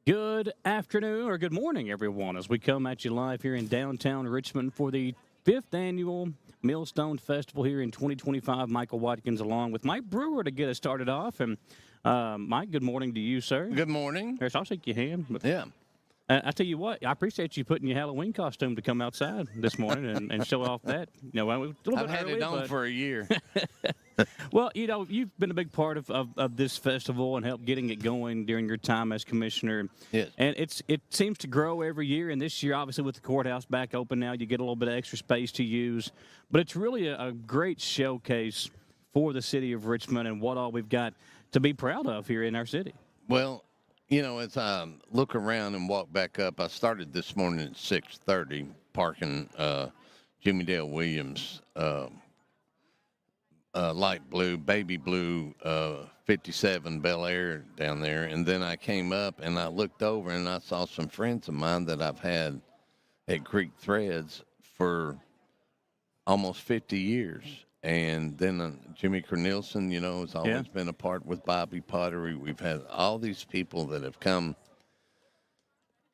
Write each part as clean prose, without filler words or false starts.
Good afternoon or good morning, everyone, as we come at you live here in downtown Richmond for the 5th annual Millstone Festival here in 2025. Michael Watkins along with Mike Brewer to get us started off. And Mike, good morning to you, sir. Good morning. Yes, I'll shake your hand. But, Yeah. I tell you what, I appreciate you putting your Halloween costume to come outside this morning and show off that. You know, a little bit I've had early, it on but, for a year. well, you know, you've been a big part of this festival and helped getting it going during your time as commissioner. Yes. And it seems to grow every year. And this year, obviously, with the courthouse back open now, you get a little bit of extra space to use. But it's really a great showcase for the city of Richmond and what all we've got to be proud of here in our city. Well, you know, as I look around and walk back up, I started this morning at 6:30 parking Jimmy Dale Williams light blue, baby blue 57 Bel Air down there. And then I came up and I looked over and I saw some friends of mine that I've had at Creek Threads for almost 50 years. And then Jimmy Cornelison, you know, has always been a part with Bobby Pottery. We've had all these people that have come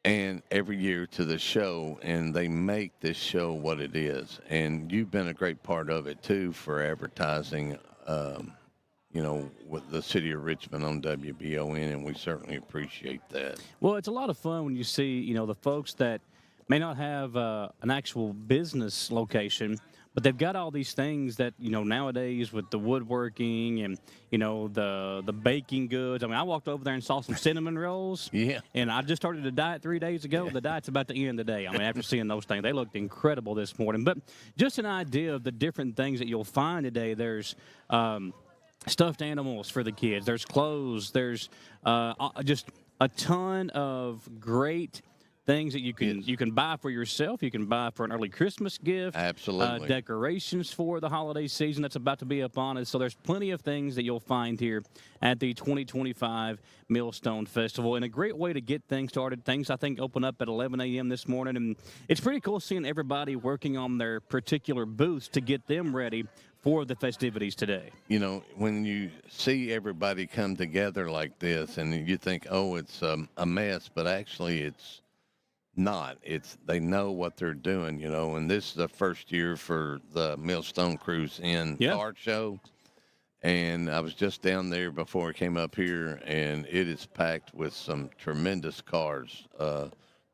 and every year to the show, and they make this show what it is. And you've been a great part of it, too, for advertising, you know, with the city of Richmond on WBON, and we certainly appreciate that. Well, it's a lot of fun when you see, you know, the folks that may not have an actual business location, but they've got all these things that, you know, nowadays with the woodworking and, you know, the baking goods. I mean, I walked over there and saw some cinnamon rolls. Yeah. And I just started a diet 3 days ago. The diet's about to end today. I mean, after seeing those things, they looked incredible this morning. But just an idea of the different things that you'll find today. There's stuffed animals for the kids. There's clothes. There's just a ton of great things that you can buy for yourself. You can buy for an early Christmas gift. Absolutely. Decorations for the holiday season that's about to be upon us. So there's plenty of things that you'll find here at the 2025 Millstone Festival. And a great way to get things started. Things, I think, open up at 11 a.m. this morning. And it's pretty cool seeing everybody working on their particular booths to get them ready for the festivities today. You know, when you see everybody come together like this and you think, oh, it's a mess, but actually it's not. They know what they're doing, you know, and this is the first year for the Millstone Cruise In car show. And I was just down there before I came up here, and it is packed with some tremendous cars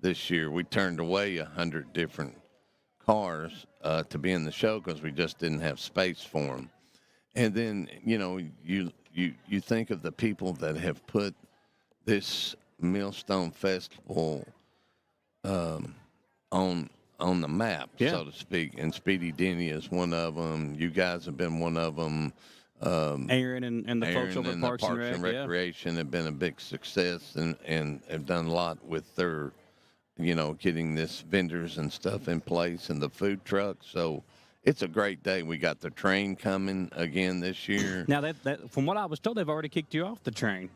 this year. We turned away 100 different cars to be in the show because we just didn't have space for them. And then, you know, you think of the people that have put this Millstone Festival on the map, so to speak. And Speedy Denny is one of them. You guys have been one of them. Aaron and the folks over at Parks and Recreation have been a big success and have done a lot with their, you know, getting this vendors and stuff in place and the food trucks. So it's a great day. We got the train coming again this year. Now, that from what I was told, they've already kicked you off the train.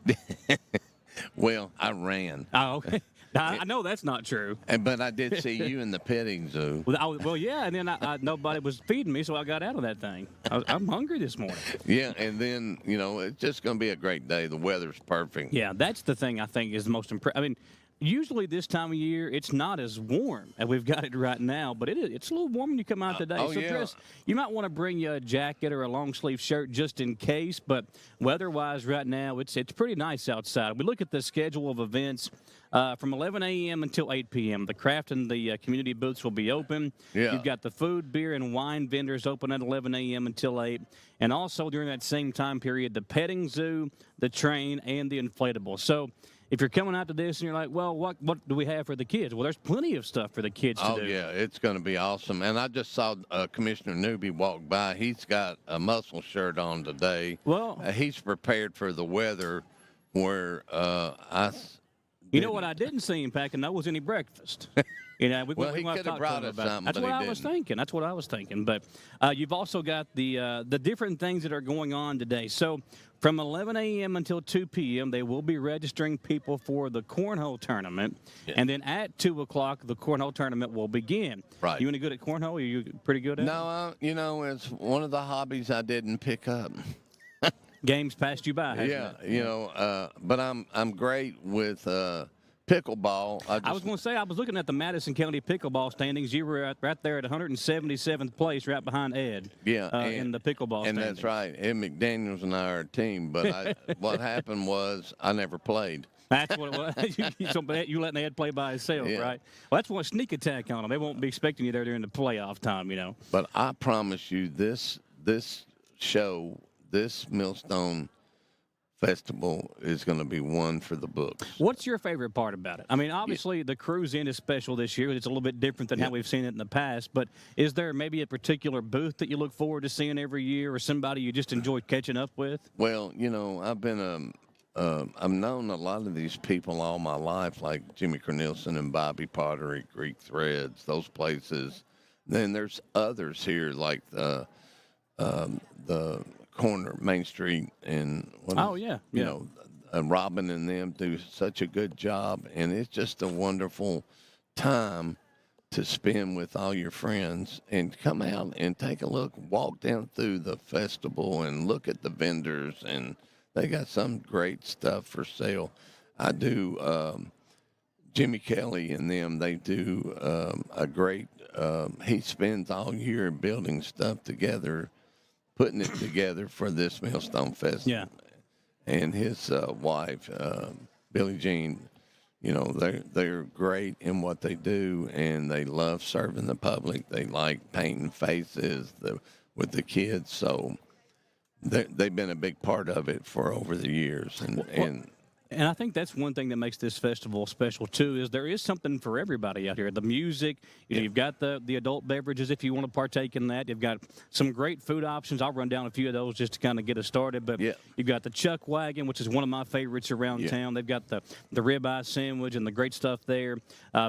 Well, I ran. Oh, okay. I know that's not true. But I did see you in the petting zoo. Well, yeah, and then nobody was feeding me, so I got out of that thing. I'm hungry this morning. Yeah, and then, you know, it's just going to be a great day. The weather's perfect. Yeah, that's the thing I think is the most impressive. I mean, usually this time of year, it's not as warm, and we've got it right now, but it's a little warm when you come out today. Dress, you might want to bring you a jacket or a long-sleeve shirt just in case, but weather-wise right now, it's pretty nice outside. We look at the schedule of events from 11 a.m. until 8 p.m. The craft and the community booths will be open. Yeah. You've got the food, beer, and wine vendors open at 11 a.m. until 8. And also during that same time period, the petting zoo, the train, and the inflatable. So if you're coming out to this and you're like, well, what do we have for the kids? Well, there's plenty of stuff for the kids to do. Oh, yeah, it's going to be awesome. And I just saw Commissioner Newby walk by. He's got a muscle shirt on today. Well, he's prepared for the weather where You know what I didn't see him packing, though, was any breakfast. You know, he could have brought us something, That's what I was thinking. That's what I was thinking. But you've also got the different things that are going on today. So from 11 a.m. until 2 p.m., they will be registering people for the cornhole tournament. Yeah. And then at 2 o'clock, the cornhole tournament will begin. Right. You any good at cornhole? Are you pretty good at it? No, you know, it's one of the hobbies I didn't pick up. Games passed you by, hasn't yeah, it? you know, but I'm great with Pickleball. I was going to say, I was looking at the Madison County pickleball standings. You were right there at 177th place, right behind Ed. Yeah, in the pickleball standings. And that's right. Ed McDaniels and I are a team. But what happened was I never played. That's what it was. So you letting Ed play by himself, yeah. right? Well, that's one sneak attack on them. They won't be expecting you there during the playoff time, you know. But I promise you, this show, this Millstone Festival is going to be one for the books. What's your favorite part about it? I mean, obviously the Cruise In is special this year. It's a little bit different than how we've seen it in the past. But is there maybe a particular booth that you look forward to seeing every year, or somebody you just enjoy catching up with? Well, you know, I've known a lot of these people all my life, like Jimmy Cornelison and Bobby Pottery, Greek Threads, those places. Then there's others here, like the corner Main Street and you know, Robin and them do such a good job, and it's just a wonderful time to spend with all your friends and come out and take a look, walk down through the festival and look at the vendors, and they got some great stuff for sale. I do Jimmy Kelly and them, they do a great he spends all year building stuff together, putting it together for this Millstone Festival. Yeah. And his wife, Billie Jean, you know, they're great in what they do, and they love serving the public. They like painting faces with the kids, so they've been a big part of it for over the years. And I think that's one thing that makes this festival special, too, is there is something for everybody out here. The music, you know, you've got the adult beverages if you want to partake in that. You've got some great food options. I'll run down a few of those just to kind of get us started. But you've got the Chuck Wagon, which is one of my favorites around town. They've got the ribeye sandwich and the great stuff there.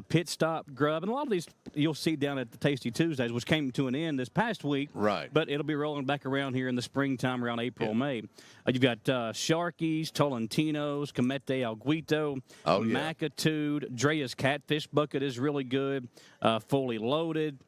Pit Stop Grub. And a lot of these you'll see down at the Tasty Tuesdays, which came to an end this past week. Right. But it'll be rolling back around here in the springtime around April, May. You've got Sharky's, Tolentino's, Comete Al Guito, Macatude, Drea's Catfish Bucket is really good, Fully Loaded.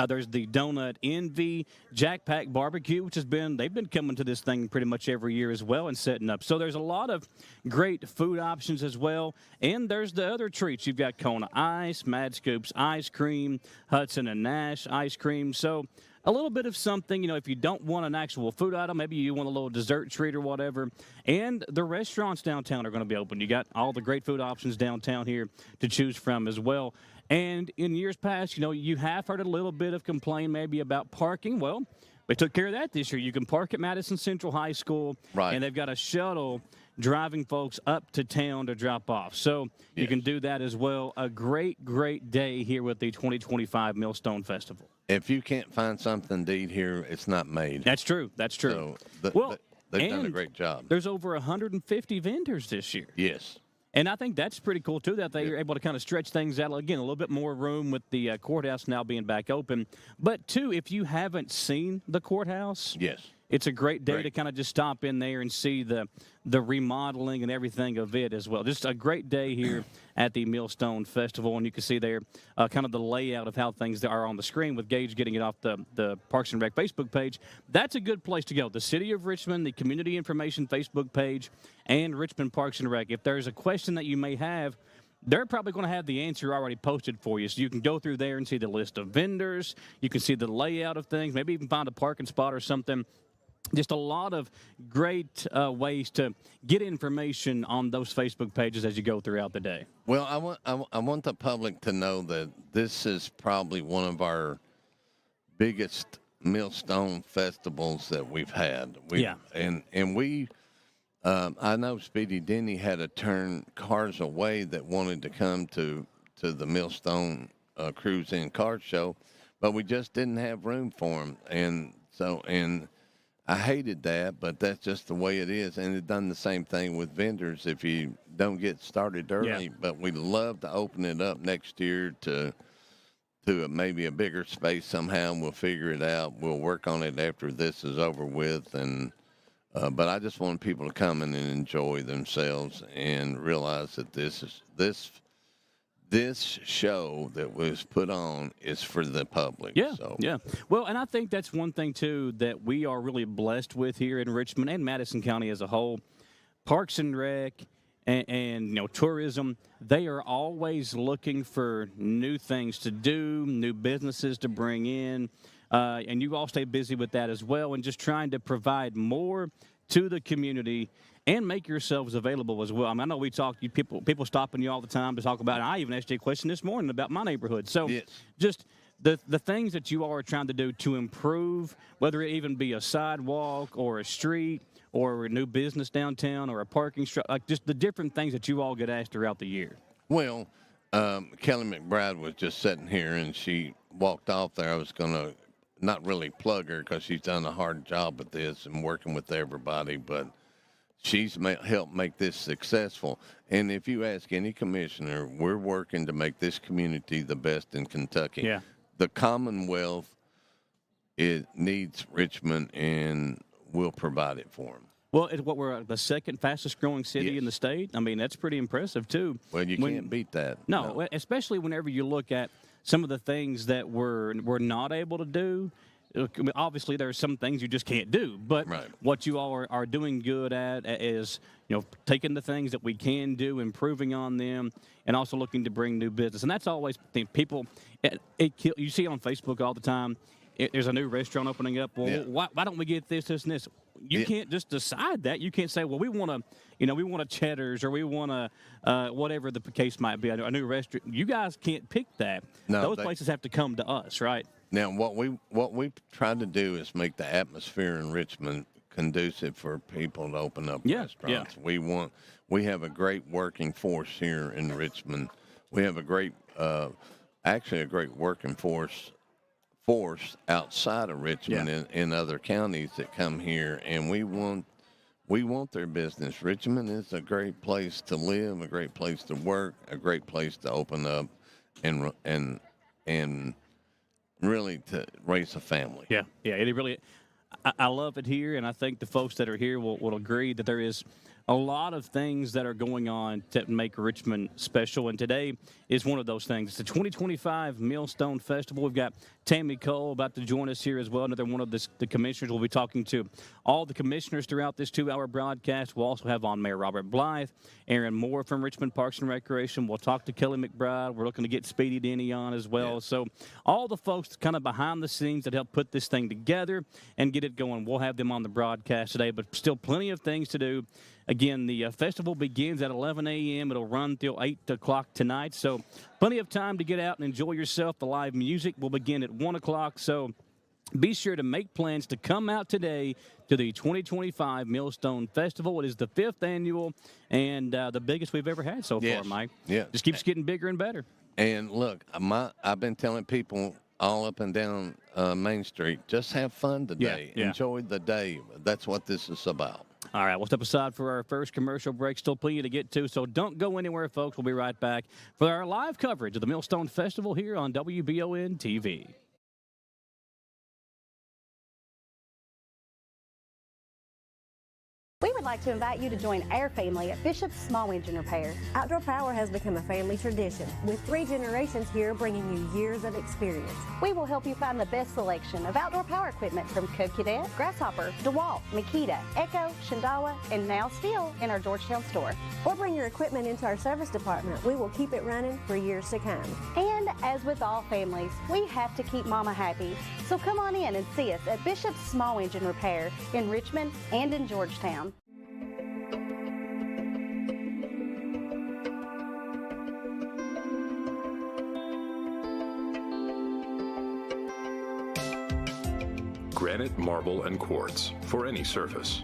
There's the Donut Envy, Jack Pack Barbecue, which they've been coming to this thing pretty much every year as well and setting up. So there's a lot of great food options as well. And there's the other treats. You've got Kona Ice, Mad Scoops Ice Cream, Hudson and Nash Ice Cream. So a little bit of something, you know, if you don't want an actual food item, maybe you want a little dessert treat or whatever. And the restaurants downtown are going to be open. You got all the great food options downtown here to choose from as well. And in years past, you know, you have heard a little bit of complaint maybe about parking. Well, they took care of that this year. You can park at Madison Central High School, and they've got a shuttle driving folks up to town to drop off. So you can do that as well. A great, great day here with the 2025 Millstone Festival. If you can't find something to eat here, it's not made. That's true. That's true. So they've done a great job. There's over 150 vendors this year. Yes. And I think that's pretty cool, too, that they are able to kind of stretch things out. Again, a little bit more room with the courthouse now being back open. But, too, if you haven't seen the courthouse, it's a great day to kind of just stop in there and see the remodeling and everything of it as well. Just a great day here at the Millstone Festival. And you can see there kind of the layout of how things are on the screen with Gage getting it off the Parks and Rec Facebook page. That's a good place to go. The City of Richmond, the Community Information Facebook page, and Richmond Parks and Rec. If there's a question that you may have, they're probably going to have the answer already posted for you. So you can go through there and see the list of vendors. You can see the layout of things, maybe even find a parking spot or something. Just a lot of great ways to get information on those Facebook pages as you go throughout the day. Well, I want the public to know that this is probably one of our biggest Millstone festivals that we've had. And we, I know Speedy Denny had to turn cars away that wanted to come to the Millstone Cruise In Car Show, but we just didn't have room for them. And I hated that, but that's just the way it is. And it's done the same thing with vendors if you don't get started early. But we'd love to open it up next year to maybe a bigger space somehow. We'll figure it out. We'll work on it after this is over with. And but I just want people to come in and enjoy themselves and realize that this show that was put on is for the public. Well, and I think that's one thing, too, that we are really blessed with here in Richmond and Madison County as a whole. Parks and Rec and tourism, they are always looking for new things to do, new businesses to bring in, and you all stay busy with that as well, and just trying to provide more to the community and make yourselves available as well. I mean, I know we talk, people stopping you all the time to talk about it. I even asked you a question this morning about my neighborhood. So yes. Just the things that you all are trying to do to improve, whether it even be a sidewalk or a street or a new business downtown or a parking structure, like just the different things that you all get asked throughout the year. Well, Kelly McBride was just sitting here, and she walked off there. I was going to not really plug her because she's done a hard job with this and working with everybody, but she's helped make this successful. And if you ask any commissioner, we're working to make this community the best in Kentucky. Yeah. The Commonwealth, it needs Richmond, and we'll provide it for them. Well, we're the second fastest growing city Yes. in the state. I mean, that's pretty impressive, too. Well, you can't beat that. No, especially whenever you look at some of the things that we're not able to do. Obviously, there are some things you just can't do, but Right. what you all are doing good at is, taking the things that we can do, improving on them, and also looking to bring new business. And that's always people. You see on Facebook all the time. There's a new restaurant opening up. Well, yeah. why don't we get this, and this? You can't just decide that. You can't say, well, we want a Cheddar's or we want a whatever the case might be, a new restaurant. You guys can't pick that. No, those places have to come to us, right? Now, what we tried to do is make the atmosphere in Richmond conducive for people to open up restaurants. Yeah. We have a great working force here in Richmond. We have a great, actually a great working force outside of Richmond in other counties that come here, and we want their business. Richmond is a great place to live, a great place to work, a great place to open up, and really to raise a family. Yeah, it really. I love it here, and I think the folks that are here will agree that there is a lot of things that are going on to make Richmond special, and today is one of those things. It's the 2025 Millstone Festival. We've got Tammy Cole about to join us here as well, another one of the commissioners. We'll be talking to all the commissioners throughout this 2-hour broadcast. We'll also have on Mayor Robert Blythe, Aaron Moore from Richmond Parks and Recreation. We'll talk to Kelly McBride. We're looking to get Speedy Denny on as well. Yeah. So all the folks kind of behind the scenes that help put this thing together and get it going, we'll have them on the broadcast today, but still plenty of things to do. Again, the festival begins at 11 a.m. It'll run till 8 o'clock tonight, so plenty of time to get out and enjoy yourself. The live music will begin at 1 o'clock, so be sure to make plans to come out today to the 2025 Millstone Festival. It is the 5th annual and the biggest we've ever had so far, Mike. Yeah. Just keeps getting bigger and better. And look, I've been telling people all up and down Main Street, just have fun today. Yeah. Enjoy the day. That's what this is about. All right, we'll step aside for our first commercial break. Still plenty to get to, so don't go anywhere, folks. We'll be right back for our live coverage of the Millstone Festival here on WBON-TV. We would like to invite you to join our family at Bishop's Small Engine Repair. Outdoor Power has become a family tradition, with 3 generations here bringing you years of experience. We will help you find the best selection of outdoor power equipment from Co-Cadet, Grasshopper, DeWalt, Makita, Echo, Shindawa, and now still in our Georgetown store. Or bring your equipment into our service department. We will keep it running for years to come. And as with all families, we have to keep Mama happy. So come on in and see us at Bishop's Small Engine Repair in Richmond and in Georgetown. Granite, marble, and quartz for any surface.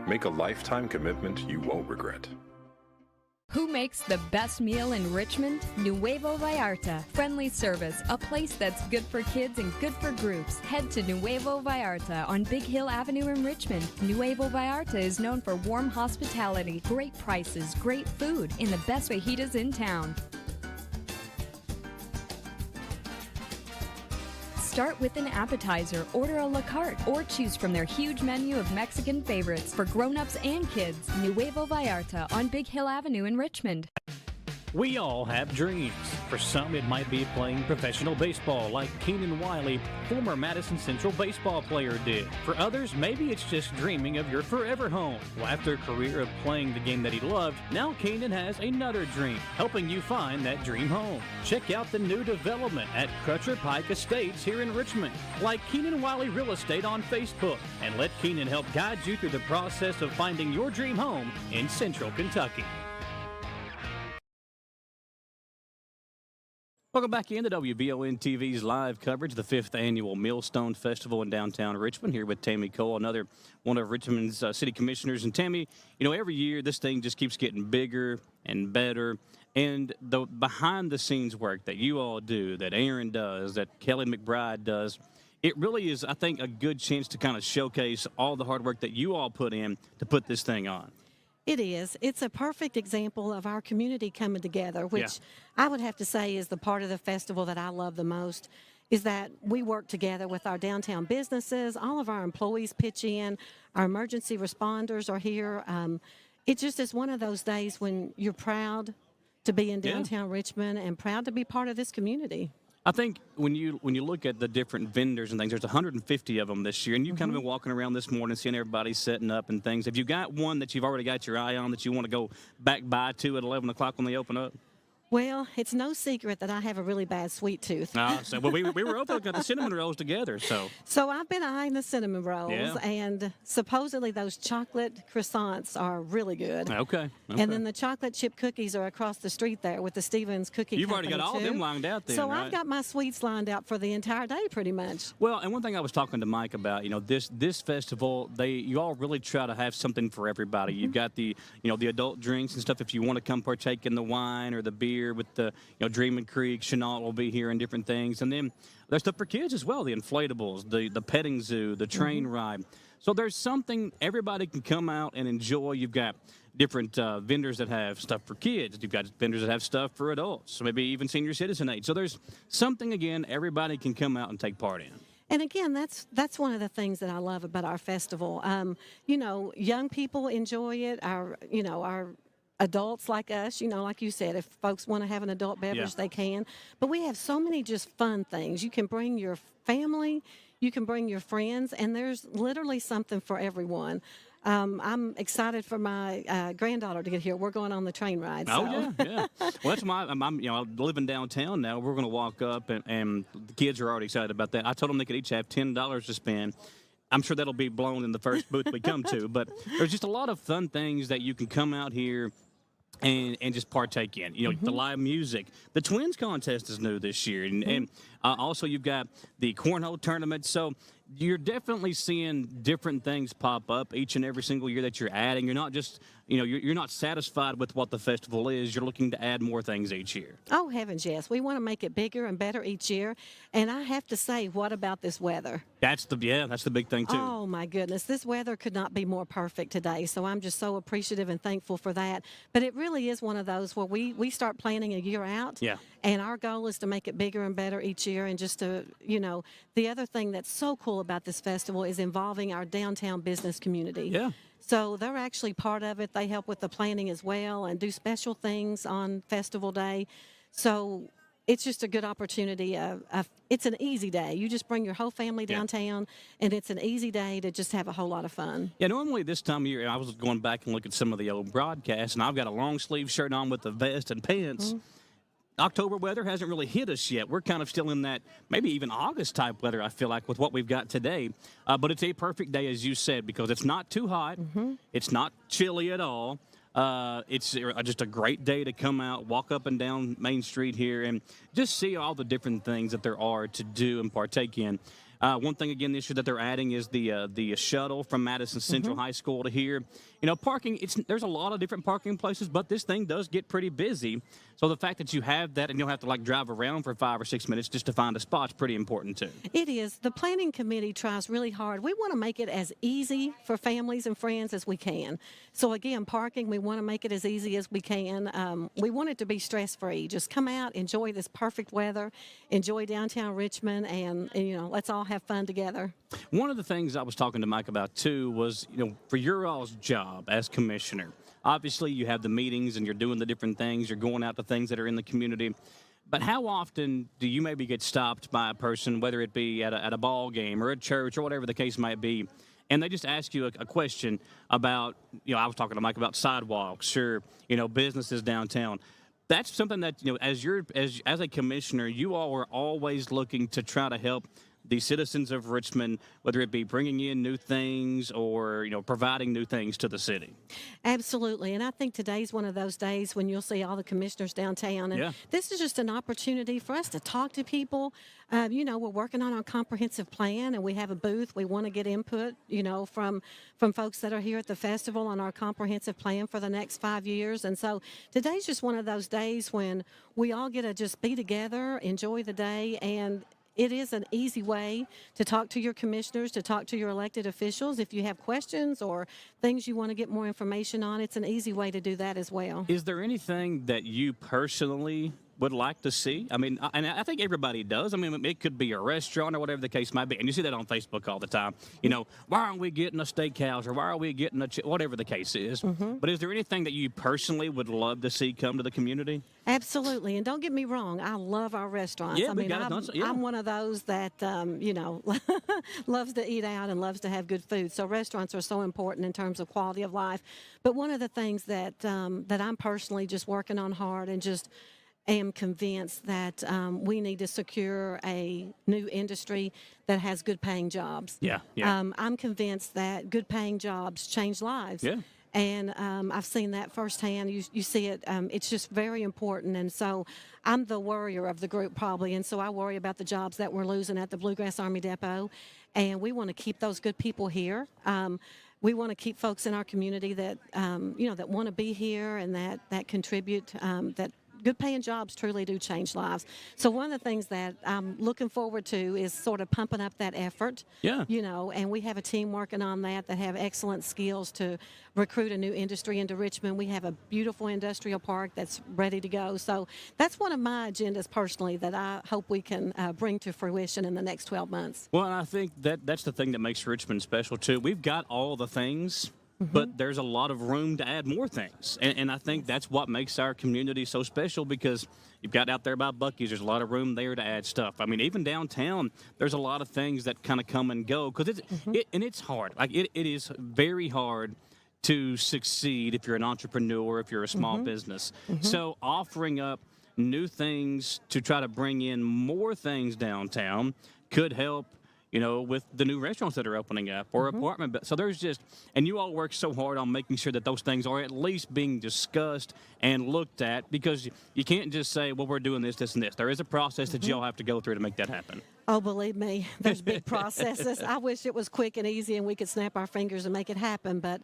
Make a lifetime commitment you won't regret. Who makes the best meal in Richmond? Nuevo Vallarta. Friendly service, a place that's good for kids and good for groups. Head to Nuevo Vallarta on Big Hill Avenue in Richmond. Nuevo Vallarta is known for warm hospitality, great prices, great food, and the best fajitas in town. Start with an appetizer, order a la carte, or choose from their huge menu of Mexican favorites for grown-ups and kids. Nuevo Vallarta on Big Hill Avenue in Richmond. We all have dreams. For some, it might be playing professional baseball like Keenan Wiley, former Madison Central baseball player, did. For others, maybe it's just dreaming of your forever home. Well, after a career of playing the game that he loved, now Keenan has another dream, helping you find that dream home. Check out the new development at Crutcher Pike Estates here in Richmond. Like Keenan Wiley Real Estate on Facebook, and let Keenan help guide you through the process of finding your dream home in Central Kentucky. Welcome back into WBON-TV's live coverage, the 5th annual Millstone Festival in downtown Richmond, here with Tammy Cole, another one of Richmond's city commissioners. And Tammy, you know, every year this thing just keeps getting bigger and better. And the behind-the-scenes work that you all do, that Aaron does, that Kelly McBride does, it really is, I think, a good chance to kind of showcase all the hard work that you all put in to put this thing on. It is. It's a perfect example of our community coming together, which I would have to say is the part of the festival that I love the most, is that we work together with our downtown businesses. All of our employees pitch in. Our emergency responders are here. It just is one of those days when you're proud to be in downtown Richmond and proud to be part of this community. I think when you look at the different vendors and things, there's 150 of them this year, and you've kind of been walking around this morning seeing everybody setting up and things. Have you got one that you've already got your eye on that you want to go back by to at 11 o'clock when they open up? Well, it's no secret that I have a really bad sweet tooth. So, well, we were over got the cinnamon rolls together, so. So I've been eyeing the cinnamon rolls, and supposedly those chocolate croissants are really good. Okay. And then the chocolate chip cookies are across the street there with the Stevens Cookie You've Company, already got all of them lined out then, So right? I've got my sweets lined out for the entire day pretty much. Well, and one thing I was talking to Mike about, you know, this festival, you all really try to have something for everybody. You've got the adult drinks and stuff if you want to come partake in the wine or the beer with the, Dreaming Creek, Chenault will be here and different things. And then there's stuff for kids as well, the inflatables, the petting zoo, the train ride. So there's something everybody can come out and enjoy. You've got different vendors that have stuff for kids. You've got vendors that have stuff for adults, so maybe even senior citizen age. So there's something, again, everybody can come out and take part in. And again, that's one of the things that I love about our festival. Young people enjoy it. Our adults like us, like you said, if folks want to have an adult beverage, they can. But we have so many just fun things. You can bring your family, you can bring your friends, and there's literally something for everyone. I'm excited for my granddaughter to get here. We're going on the train ride. So. Oh, yeah. Well, that's why I'm living downtown now. We're going to walk up, and the kids are already excited about that. I told them they could each have $10 to spend. I'm sure that'll be blown in the first booth we come to. But there's just a lot of fun things that you can come out here and just partake in. The live music. The Twins contest is new this year. And also you've got the cornhole tournament. So you're definitely seeing different things pop up each and every single year that you're adding. You're not just, you're not satisfied with what the festival is. You're looking to add more things each year. Oh, heavens, yes. We want to make it bigger and better each year. And I have to say, what about this weather? That's the big thing, too. Oh, my goodness. This weather could not be more perfect today. So I'm just so appreciative and thankful for that. But it really is one of those where we start planning a year out. Yeah. And our goal is to make it bigger and better each year. And just to, the other thing that's so cool about this festival is involving our downtown business community. Yeah. So they're actually part of it. They help with the planning as well and do special things on festival day. So it's just a good opportunity. It's an easy day. You just bring your whole family downtown, and it's an easy day to just have a whole lot of fun. Yeah, normally this time of year, I was going back and looking at some of the old broadcasts, and I've got a long sleeve shirt on with a vest and pants. October weather hasn't really hit us yet. We're kind of still in that maybe even August type weather, I feel like, with what we've got today. But it's a perfect day, as you said, because it's not too hot. It's not chilly at all. It's just a great day to come out, walk up and down Main Street here, and just see all the different things that there are to do and partake in. One thing, again, this year that they're adding is the shuttle from Madison Central High School to here. Parking, there's a lot of different parking places, but this thing does get pretty busy. So the fact that you have that and you don't have to, drive around for 5 or 6 minutes just to find a spot is pretty important, too. It is. The planning committee tries really hard. We want to make it as easy for families and friends as we can. So, again, parking, we want to make it as easy as we can. We want it to be stress-free. Just come out, enjoy this perfect weather, enjoy downtown Richmond, and let's all have fun together. One of the things I was talking to Mike about, too, was, for your all's job as commissioner, obviously you have the meetings and you're doing the different things. You're going out to things that are in the community. But how often do you maybe get stopped by a person, whether it be at a ball game or a church or whatever the case might be, and they just ask you a question about, I was talking to Mike about sidewalks or, businesses downtown. That's something that, as a commissioner, you all are always looking to try to help the citizens of Richmond, whether it be bringing in new things or, providing new things to the city. Absolutely. And I think today's one of those days when you'll see all the commissioners downtown. And this is just an opportunity for us to talk to people. We're working on our comprehensive plan, and we have a booth. We want to get input, from folks that are here at the festival on our comprehensive plan for the next 5 years. And so today's just one of those days when we all get to just be together, enjoy the day, and it is an easy way to talk to your commissioners, to talk to your elected officials. If you have questions or things you want to get more information on, it's an easy way to do that as well. Is there anything that you personally would like to see? I mean, and I think everybody does. I mean, it could be a restaurant or whatever the case might be. And you see that on Facebook all the time. Why aren't we getting a steakhouse or why are we getting whatever the case is. But is there anything that you personally would love to see come to the community? Absolutely. And don't get me wrong, I love our restaurants. Yeah, I mean, I'm one of those that, loves to eat out and loves to have good food. So restaurants are so important in terms of quality of life. But one of the things that I'm personally just working on hard and just am convinced that we need to secure a new industry that has good paying jobs. I'm convinced that good paying jobs change lives. And I've seen that firsthand. You see it. It's just very important. And so I'm the worrier of the group probably. And so I worry about the jobs that we're losing at the Bluegrass Army Depot. And we want to keep those good people here. We want to keep folks in our community that, that want to be here and that contribute, that good paying jobs truly do change lives. So one of the things that I'm looking forward to is sort of pumping up that effort. And we have a team working on that have excellent skills to recruit a new industry into Richmond. We have a beautiful industrial park that's ready to go. So that's one of my agendas personally that I hope we can bring to fruition in the next 12 months. Well, and I think that's the thing that makes Richmond special too. We've got all the things. But there's a lot of room to add more things. And I think that's what makes our community so special because you've got out there by Buc-ee's, there's a lot of room there to add stuff. I mean, even downtown, there's a lot of things that kind of come and go because it's hard. Like it is very hard to succeed if you're an entrepreneur, if you're a small business. So offering up new things to try to bring in more things downtown could help with the new restaurants that are opening up or apartment. So there's and you all work so hard on making sure that those things are at least being discussed and looked at because you can't just say, well, we're doing this, this, and this. There is a process that you all have to go through to make that happen. Oh, believe me, there's big processes. I wish it was quick and easy and we could snap our fingers and make it happen. But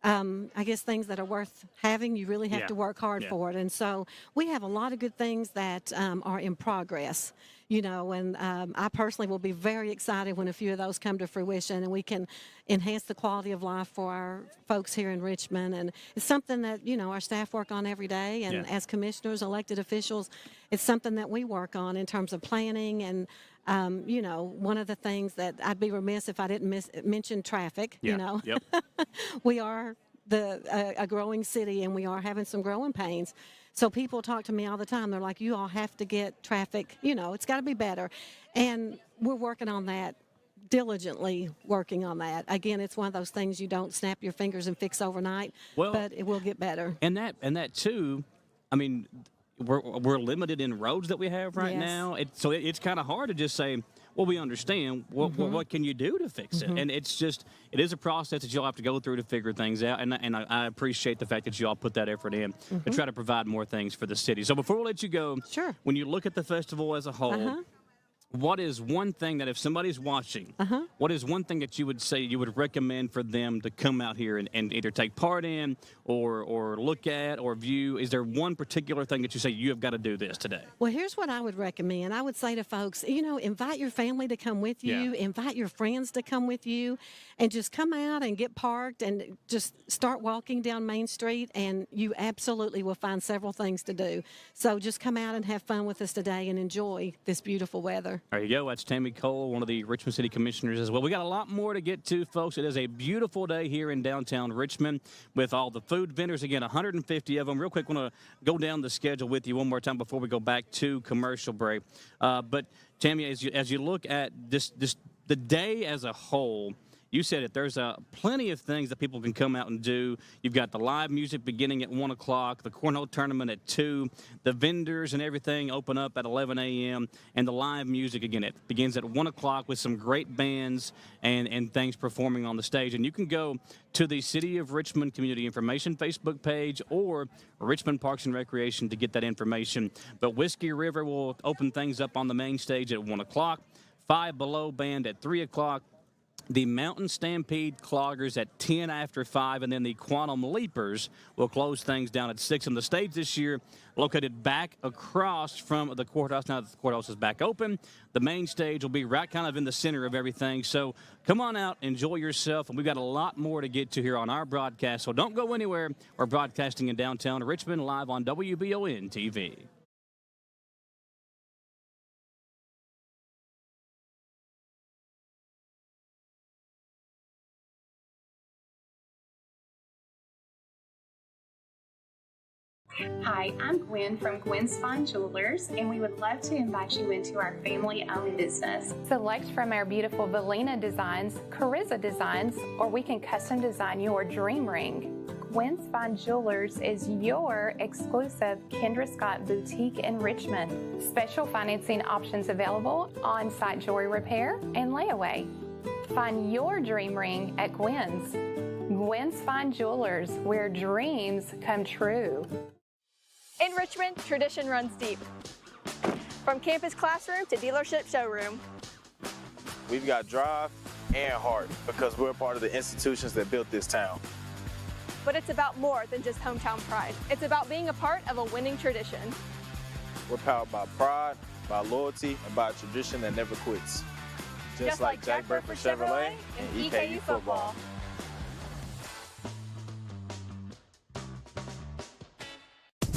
I guess things that are worth having, you really have to work hard for it. And so we have a lot of good things that are in progress. And I personally will be very excited when a few of those come to fruition and we can enhance the quality of life for our folks here in Richmond. And it's something that, our staff work on every day. And as commissioners, elected officials, it's something that we work on in terms of planning. And, one of the things that I'd be remiss if I didn't mention traffic, we are a growing city and we are having some growing pains. So people talk to me all the time. They're like, you all have to get traffic, it's got to be better. And we're working on that, diligently working on that. Again, it's one of those things you don't snap your fingers and fix overnight, but it will get better. And that too, I mean, we're limited in roads that we have right now. So it's kind of hard to just say, well, we understand. What can you do to fix it? And it is a process that you'll have to go through to figure things out. And I appreciate the fact that you all put that effort in to try to provide more things for the city. So before we let you go, when you look at the festival as a whole, what is one thing that if somebody's watching, what is one thing that you would say you would recommend for them to come out here and either take part in or look at or view? Is there one particular thing that you say you have got to do this today? Well, here's what I would recommend. I would say to folks, invite your family to come with you, invite your friends to come with you, and just come out and get parked and just start walking down Main Street, and you absolutely will find several things to do. So just come out and have fun with us today and enjoy this beautiful weather. here. There you go. That's Tammy Cole, one of the Richmond City Commissioners as well. We got a lot more to get to, folks. It is a beautiful day here in downtown Richmond with all the food vendors. Again, 150 of them. Real quick, I want to go down the schedule with you one more time before we go back to commercial break. But Tammy, as you look at the day as a whole, you said it. There's plenty of things that people can come out and do. You've got the live music beginning at 1 o'clock, the cornhole tournament at 2, the vendors and everything open up at 11 a.m., and the live music, again, it begins at 1 o'clock with some great bands and things performing on the stage. And you can go to the City of Richmond Community Information Facebook page or Richmond Parks and Recreation to get that information. But Whiskey River will open things up on the main stage at 1 o'clock, Five Below Band at 3 o'clock, the Mountain Stampede Cloggers at 10 after 5, and then the Quantum Leapers will close things down at 6. And the stage this year located back across from the courthouse. Now that the courthouse is back open, the main stage will be right kind of in the center of everything. So come on out, enjoy yourself, and we've got a lot more to get to here on our broadcast. So don't go anywhere. We're broadcasting in downtown Richmond live on WBON-TV. Hi, I'm Gwen from Gwen's Fine Jewelers, and we would love to invite you into our family-owned business. Select from our beautiful Valina designs, Carissa designs, or we can custom design your dream ring. Gwen's Fine Jewelers is your exclusive Kendra Scott boutique in Richmond. Special financing options available, on-site jewelry repair, and layaway. Find your dream ring at Gwen's. Gwen's Fine Jewelers, where dreams come true. In Richmond, tradition runs deep. From campus classroom to dealership showroom. We've got drive and heart because we're a part of the institutions that built this town. But it's about more than just hometown pride. It's about being a part of a winning tradition. We're powered by pride, by loyalty, and by a tradition that never quits. Just like Jack Burford Chevrolet and EKU football.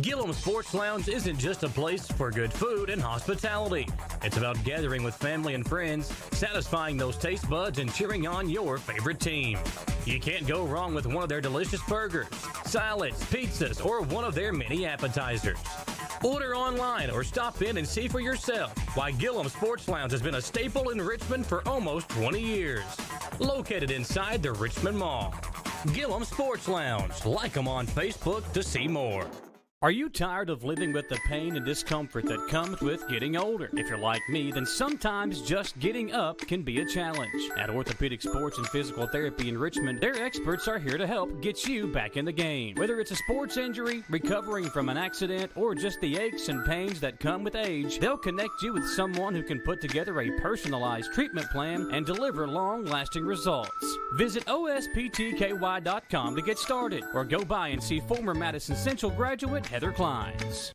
Gillum Sports Lounge isn't just a place for good food and hospitality. It's about gathering with family and friends, satisfying those taste buds, and cheering on your favorite team. You can't go wrong with one of their delicious burgers, salads, pizzas, or one of their many appetizers. Order online or stop in and see for yourself why Gillum Sports Lounge has been a staple in Richmond for almost 20 years. Located inside the Richmond Mall. Gillum Sports Lounge. Like them on Facebook to see more. Are you tired of living with the pain and discomfort that comes with getting older? If you're like me, then sometimes just getting up can be a challenge. At Orthopedic Sports and Physical Therapy in Richmond, their experts are here to help get you back in the game. Whether it's a sports injury, recovering from an accident, or just the aches and pains that come with age, they'll connect you with someone who can put together a personalized treatment plan and deliver long-lasting results. Visit osptky.com to get started, or go by and see former Madison Central graduate Heather Kleins.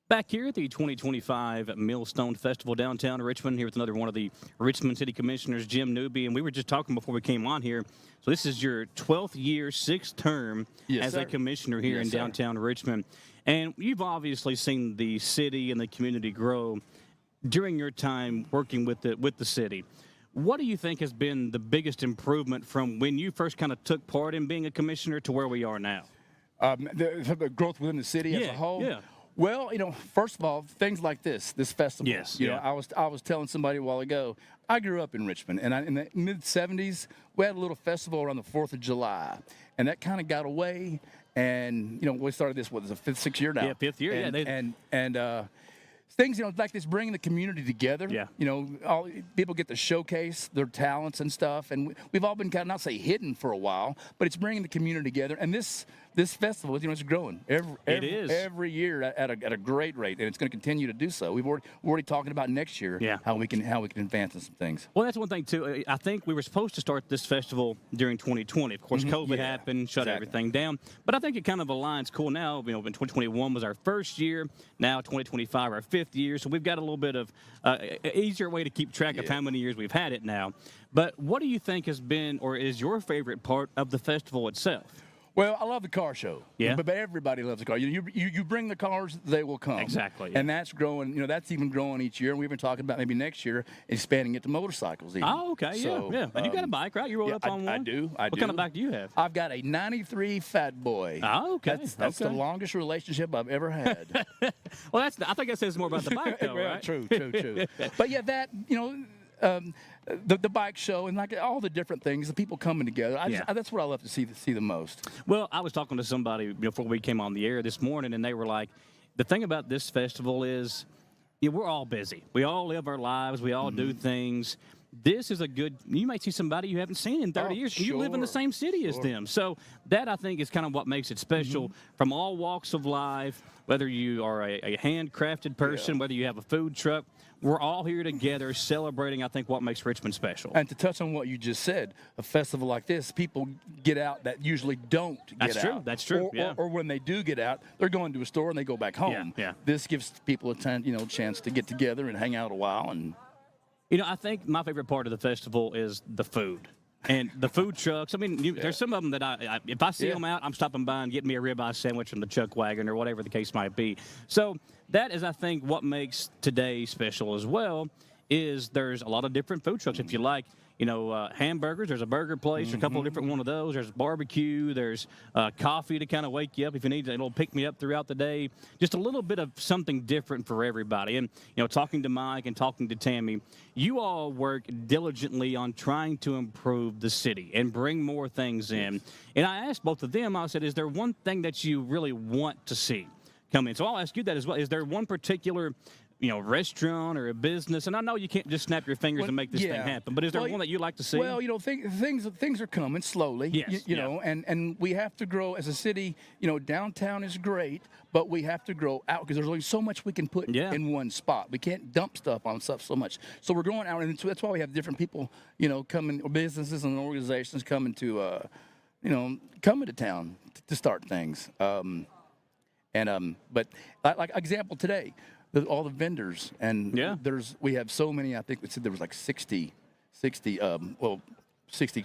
Back here at the 2025 Millstone Festival downtown Richmond, here with another one of the Richmond City Commissioners, Jim Newby, and we were just talking before we came on here. So this is your 12th year, 6th term as a commissioner here in downtown Richmond. And you've obviously seen the city and the community grow during your time working with the city. What do you think has been the biggest improvement from when you first kind of took part in being a commissioner to where we are now? The growth within the city as a whole? Yeah. Well, first of all, things like this festival. Yes. You know, I was telling somebody a while ago, I grew up in Richmond, and in the mid-'70s, we had a little festival around the 4th of July, and that kind of got away, and, we started this, the 5th, 6th year now? Yeah, 5th year, and things, like this, bringing the community together. Yeah. All people get to showcase their talents and stuff, and we've all been kind of, not say hidden for a while, but it's bringing the community together. And this festival, it's growing every year at a great rate, and it's going to continue to do so. We're already talking about next year how we can advance in some things. Well, that's one thing too. I think we were supposed to start this festival during 2020. Of course, COVID happened, shut everything down. But I think it kind of aligns cool now. 2021 was our first year. Now 2025 our 5th year. So we've got a little bit of easier way to keep track of how many years we've had it now. But what do you think has been or is your favorite part of the festival itself? Well, I love the car show. Yeah. But everybody loves the car. You bring the cars, they will come. Exactly. And that's growing. That's even growing each year. And we've been talking about maybe next year expanding it to motorcycles. Even. Oh, okay. So, yeah. And you got a bike, right? You rolled up on one. I do. What kind of bike do you have? I've got a '93 Fat Boy. Oh, okay. That's the longest relationship I've ever had. Well, I think that says more about the bike, though, well, right? True. But yeah, that the bike show and like all the different things, the people coming together. That's what I love to see the most. Well, I was talking to somebody before we came on the air this morning, and they were like, the thing about this festival is, we're all busy. We all live our lives. We all do things. This is a good, you might see somebody you haven't seen in 30 years, and you live in the same city as them. So that, I think, is kind of what makes it special from all walks of life, whether you are a handcrafted person, whether you have a food truck. We're all here together celebrating, I think, what makes Richmond special. And to touch on what you just said, a festival like this, people get out that usually don't get out. That's true. Or when they do get out, they're going to a store and they go back home. Yeah. This gives people a chance to get together and hang out a while. And I think my favorite part of the festival is the food. And the food trucks. I mean, there's some of them that if I see them out, I'm stopping by and getting me a ribeye sandwich from the Chuck Wagon or whatever the case might be. So that is, I think, what makes today special as well. Is there's a lot of different food trucks. If you like, hamburgers, there's a burger place, a couple of different one of those. There's barbecue. There's coffee to kind of wake you up if you need a little pick me up throughout the day. Just a little bit of something different for everybody. And talking to Mike and talking to Tammy, you all work diligently on trying to improve the city and bring more things in. And I asked both of them. I said, is there one thing that you really want to see come in? So I'll ask you that as well. Is there one particular restaurant or a business? And I know you can't just snap your fingers and make this thing happen, but is there one that you like to see? Well, things are coming slowly. Yes. And we have to grow as a city. Downtown is great, but we have to grow out because there's only so much we can put in one spot. We can't dump stuff on stuff so much. So we're growing out, and that's why we have different people, coming, or businesses and organizations coming to, coming to town to start things. But like example today. All the vendors, and we have so many. I think we said there was like 60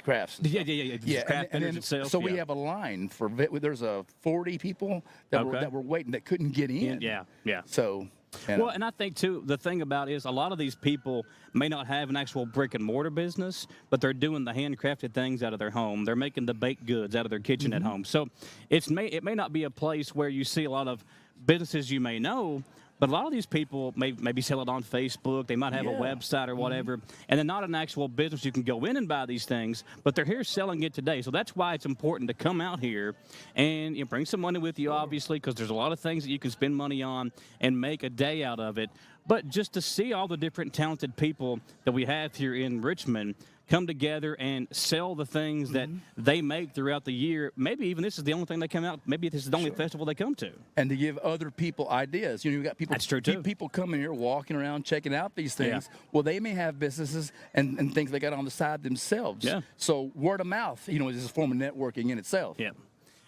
crafts. Yeah. Craft vendors itself. So we have a line for. There's 40 people that were waiting that couldn't get in. Yeah. So. And I think, too, the thing about it is a lot of these people may not have an actual brick-and-mortar business, but they're doing the handcrafted things out of their home. They're making the baked goods out of their kitchen at home. So it may not be a place where you see a lot of businesses you may know, but a lot of these people maybe sell it on Facebook. They might have a website or whatever, and they're not an actual business. You can go in and buy these things, but they're here selling it today. So that's why it's important to come out here and bring some money with you, obviously, because there's a lot of things that you can spend money on and make a day out of it. But just to see all the different talented people that we have here in Richmond come together and sell the things that they make throughout the year. Maybe even this is the only thing they come out. Maybe this is the only festival they come to. And to give other people ideas. You've got people. That's true too. People coming here, walking around, checking out these things. Yeah. Well, they may have businesses and things they got on the side themselves. Yeah. So word of mouth, is a form of networking in itself. Yeah.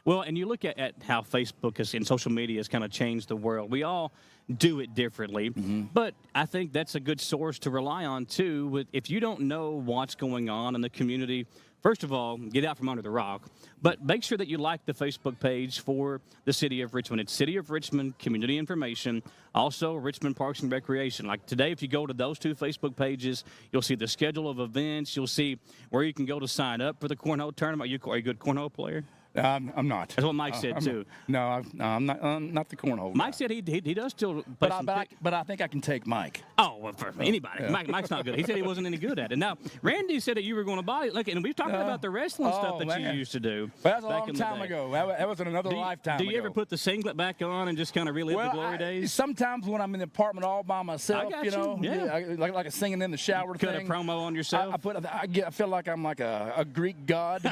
Well, and you look at how Facebook and social media has kind of changed the world. We all do it differently, but I think that's a good source to rely on, too. If you don't know what's going on in the community, first of all, get out from under the rock, but make sure that you like the Facebook page for the City of Richmond. It's City of Richmond Community Information, also Richmond Parks and Recreation. Like today, if you go to those two Facebook pages, you'll see the schedule of events. You'll see where you can go to sign up for the cornhole tournament. Are you a good cornhole player? I'm not. That's what Mike said too. I'm not the cornhole. Mike said he does still. But I think I can take Mike. Oh, well, for anybody. Yeah. Mike's not good. He said he wasn't any good at it. Now, Randy said that you were going to buy it. Look, and we've talked about the wrestling stuff that you used to do. Well, that's a long time ago. That was in another lifetime. Do you ever put the singlet back on and just kind of relive the glory days? Sometimes when I'm in the apartment all by myself, I got you. Like a singing in the shower thing. Cut a promo on yourself. I feel like I'm like a Greek god,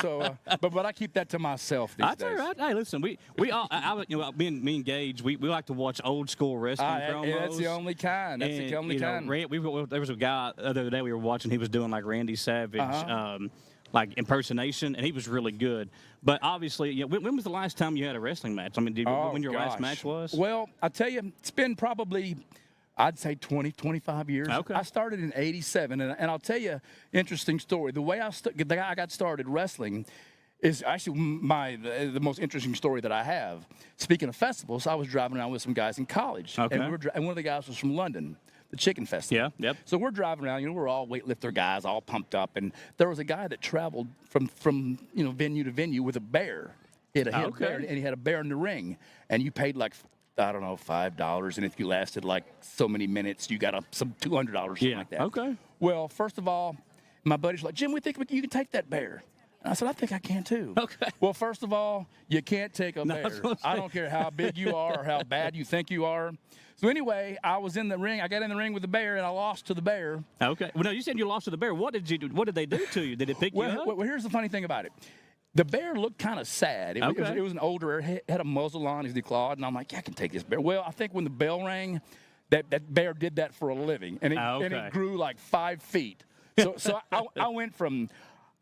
So, but I keep that to myself. That's all right. Hey, listen, we all, me and Gage, we like to watch old school wrestling promos. Yeah, that's the only kind. There was a guy the other day we were watching. He was doing like Randy Savage, like impersonation, and he was really good. But obviously, when was the last time you had a wrestling match? I mean, when your last match was? Well, I tell you, it's been probably, I'd say 20, 25 years. Okay. I started in '87, and I'll tell you, interesting story. The way I got started wrestling is actually the most interesting story that I have. Speaking of festivals, I was driving around with some guys in college, okay. and one of the guys was from London, the Chicken Festival. Yeah, yep. So we're driving around, we're all weightlifter guys, all pumped up, and there was a guy that traveled from venue to venue with a bear. He had a bear, and he had a bear in the ring, and you paid like, I don't know, $5, and if you lasted like so many minutes, you got some $200, something like that. Okay. Well, first of all, my buddy's like, Jim, we think you can take that bear. And I said, I think I can too. Okay. Well, first of all, you can't take a bear. I don't care how big you are or how bad you think you are. So anyway, I was in the ring. I got in the ring with the bear, and I lost to the bear. Okay. Well, no, you said you lost to the bear. What did you do? What did they do to you? Did it pick you up? Well, here's the funny thing about it. The bear looked kind of sad. It was an older, had a muzzle on, he's declawed, and I'm like, yeah, I can take this bear. Well, I think when the bell rang, that bear did that for a living, and it grew like 5 feet. So I went from,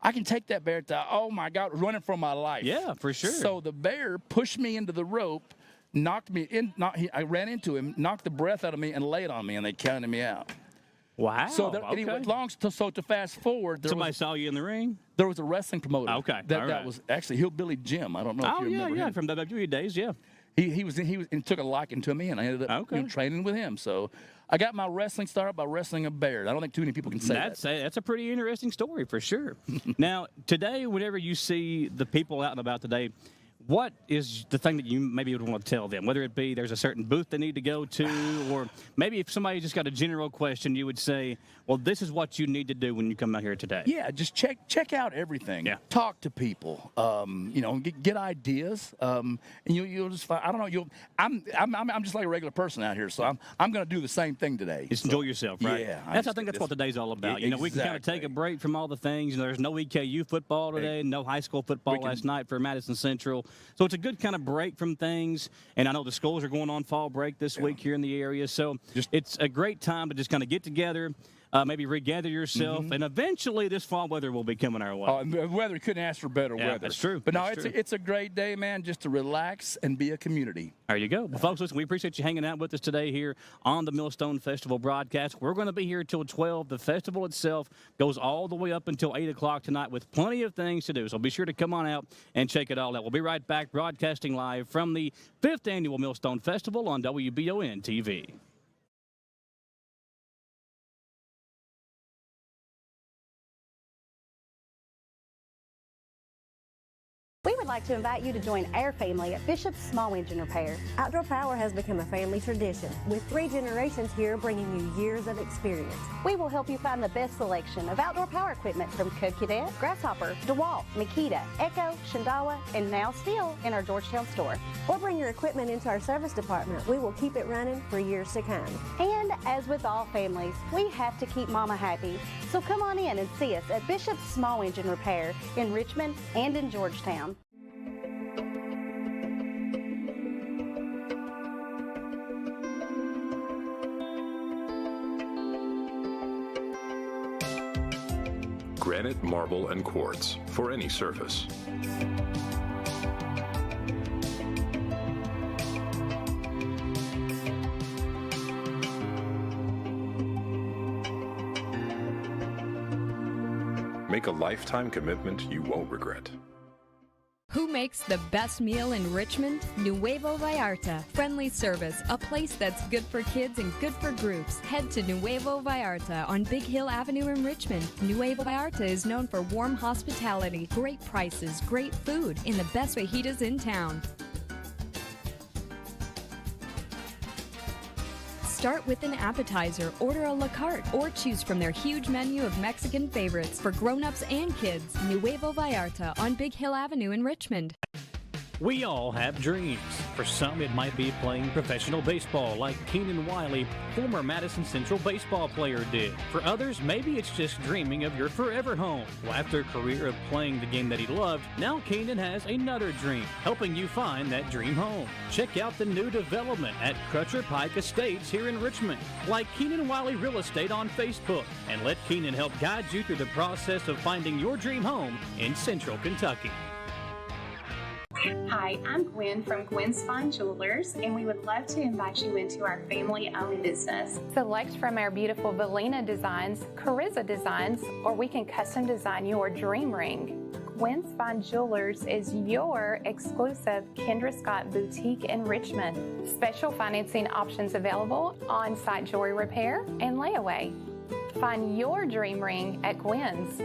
I can take that bear to, oh my God, running for my life. Yeah, for sure. So the bear pushed me into the rope, knocked me in. I ran into him, knocked the breath out of me, and laid on me, and they counted me out. Wow. So anyway, to fast forward, somebody saw you in the ring. There was a wrestling promoter. Okay. That was actually Hillbilly Jim. I don't know if you remember him. From WWE days. Yeah. He was and took a liking to me, and I ended up training with him. So I got my wrestling started by wrestling a bear. I don't think too many people can say that. That's a pretty interesting story for sure. Now, today, whenever you see the people out and about today, what is the thing that you maybe would want to tell them? Whether it be there's a certain booth they need to go to, or maybe if somebody just got a general question, you would say, well, this is what you need to do when you come out here today. Yeah, just check out everything. Yeah. Talk to people. Get ideas. And you'll just find. I don't know. I'm just like a regular person out here, so I'm going to do the same thing today. Just enjoy yourself, right? Yeah. I think that's what today's all about. Yeah, we can kind of take a break from all the things. There's no EKU football today, no high school football last night for Madison Central. So it's a good kind of break from things. And I know the schools are going on fall break this week here in the area. So it's a great time to just kind of get together, maybe regather yourself, and eventually this fall weather will be coming our way. The weather couldn't ask for better weather. That's true. But no, it's a great day, man, just to relax and be a community. There you go. Well, folks, listen, we appreciate you hanging out with us today here on the Millstone Festival broadcast. We're going to be here till 12. The festival itself goes all the way up until 8 o'clock tonight with plenty of things to do. So be sure to come on out and check it all out. We'll be right back broadcasting live from the 5th Annual Millstone Festival on WBON-TV. We would like to invite you to join our family at Bishop's Small Engine Repair. Outdoor Power has become a family tradition, with 3 generations here bringing you years of experience. We will help you find the best selection of outdoor power equipment from Code Cadet, Grasshopper, DeWalt, Makita, Echo, Shindawa, and now Steel in our Georgetown store. Or bring your equipment into our service department. We will keep it running for years to come. And as with all families, we have to keep Mama happy. So come on in and see us at Bishop's Small Engine Repair in Richmond and in Georgetown. Granite, marble, and quartz for any surface. Make a lifetime commitment you won't regret. Who makes the best meal in Richmond? Nuevo Vallarta. Friendly service, a place that's good for kids and good for groups. Head to Nuevo Vallarta on Big Hill Avenue in Richmond. Nuevo Vallarta is known for warm hospitality, great prices, great food, and the best fajitas in town. Start with an appetizer, order a la carte, or choose from their huge menu of Mexican favorites for grown-ups and kids. Nuevo Vallarta on Big Hill Avenue in Richmond. We all have dreams. For some, it might be playing professional baseball like Keenan Wiley, former Madison Central baseball player, did. For others, maybe it's just dreaming of your forever home. Well, after a career of playing the game that he loved, now Keenan has another dream, helping you find that dream home. Check out the new development at Crutcher Pike Estates here in Richmond. Like Keenan Wiley Real Estate on Facebook, and let Keenan help guide you through the process of finding your dream home in Central Kentucky. Hi, I'm Gwen from Gwen's Fine Jewelers, and we would love to invite you into our family-owned business. Select from our beautiful Valina designs, Carissa designs, or we can custom design your dream ring. Gwen's Fine Jewelers is your exclusive Kendra Scott boutique in Richmond. Special financing options available, on-site jewelry repair, and layaway. Find your dream ring at Gwen's.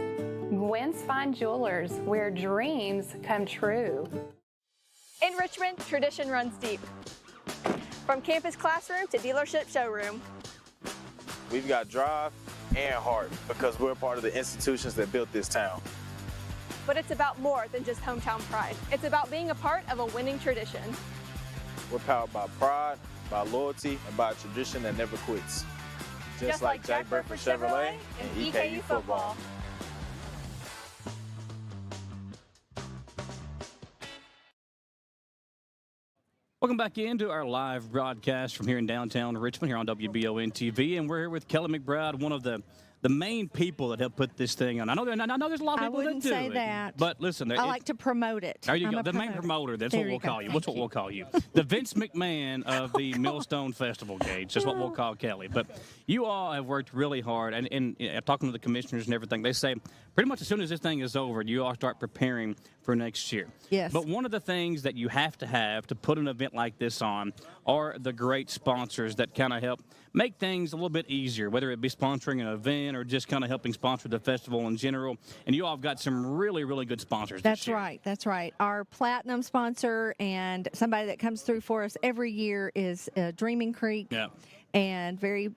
Gwen's Fine Jewelers, where dreams come true. In Richmond, tradition runs deep. From campus classroom to dealership showroom. We've got drive and heart because we're part of the institutions that built this town. But it's about more than just hometown pride. It's about being a part of a winning tradition. We're powered by pride, by loyalty, and by a tradition that never quits. Just like Jack Burford Chevrolet and EKU football. Welcome back into our live broadcast from here in downtown Richmond, here on WBON-TV, and we're here with Kelly McBride, one of the main people that helped put this thing on. I know there's a lot of people that do it. I wouldn't say that. But listen, I like to promote it. There you go. The main promoter. That's what we'll call you. That's what we'll call you. The Vince McMahon of the Millstone Festival, Gage. That's what we'll call Kelly. But you all have worked really hard, and talking to the commissioners and everything, they say pretty much as soon as this thing is over, you all start preparing for next year. Yes. But one of the things that you have to put an event like this on are the great sponsors that kind of help make things a little bit easier, whether it be sponsoring an event or just kind of helping sponsor the festival in general. And you all have got some really, really good sponsors this year. That's right. Our platinum sponsor and somebody that comes through for us every year is Dreaming Creek. Yeah. And very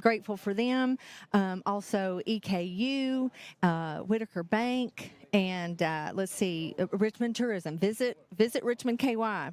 grateful for them. Also EKU, Whitaker Bank, and let's see, Richmond Tourism. Visit Richmond KY,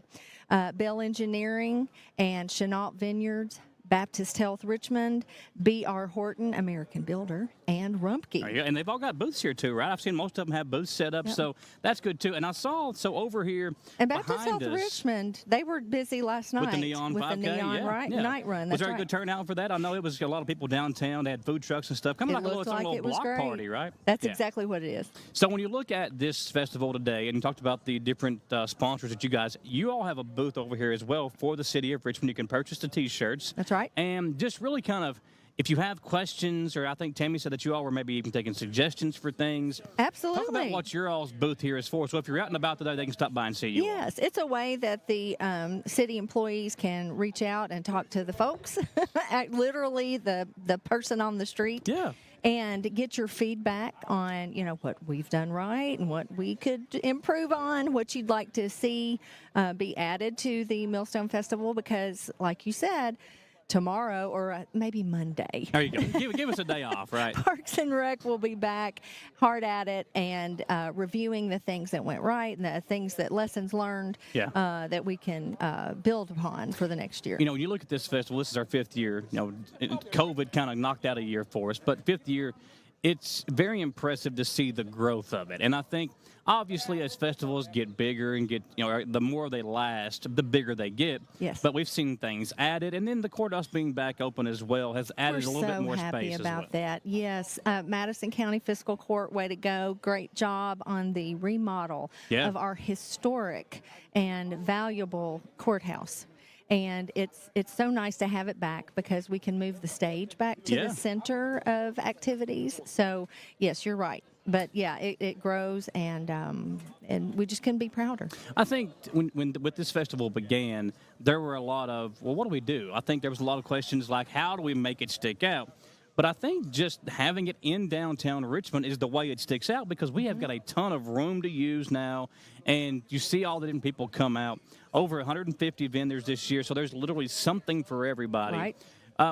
Bell Engineering, and Chenault Vineyards, Baptist Health Richmond, B.R. Horton, American Builder, and Rumpke. And they've all got booths here too, right? I've seen most of them have booths set up, so that's good too. And I saw, over here and Baptist behind Health us, Richmond, they were busy last night with the neon 5K, night run. Was there a good turnout for that? I know it was a lot of people downtown. They had food trucks and stuff. Kind of like a little block party, right? That's exactly what it is. So when you look at this festival today, and you talked about the different sponsors that you all have a booth over here as well for the city of Richmond. You can purchase the T-shirts. That's right. And just really kind of, if you have questions, or I think Tammy said that you all were maybe even taking suggestions for things. Absolutely. Talk about what your all's booth here is for. So if you're out and about today, they can stop by and see you. Yes, it's a way that the city employees can reach out and talk to the folks, literally the person on the street. Yeah. And get your feedback on, what we've done right and what we could improve on, what you'd like to see be added to the Millstone Festival, because, like you said, tomorrow or maybe Monday. There you go. Give us a day off, right? Parks and Rec will be back hard at it and reviewing the things that went right and the things lessons learned that we can build upon for the next year. When you look at this festival, this is our 5th year. COVID kind of knocked out a year for us, but 5th year, it's very impressive to see the growth of it. And I think, obviously, as festivals get bigger and the more they last, the bigger they get. Yes. But we've seen things added, and then the courthouse being back open as well has added a little bit more space. We're so happy about as well. that. Yes, Madison County Fiscal Court, way to go! Great job on the remodel of our historic and valuable courthouse. And it's so nice to have it back because we can move the stage back to the center of activities. So, yes, you're right. But, it grows, and we just couldn't be prouder. I think when with this festival began, there were a lot of, what do we do? I think there was a lot of questions like, how do we make it stick out? But I think just having it in downtown Richmond is the way it sticks out because we have got a ton of room to use now, and you see all the different people come out. Over 150 vendors this year, so there's literally something for everybody. Right.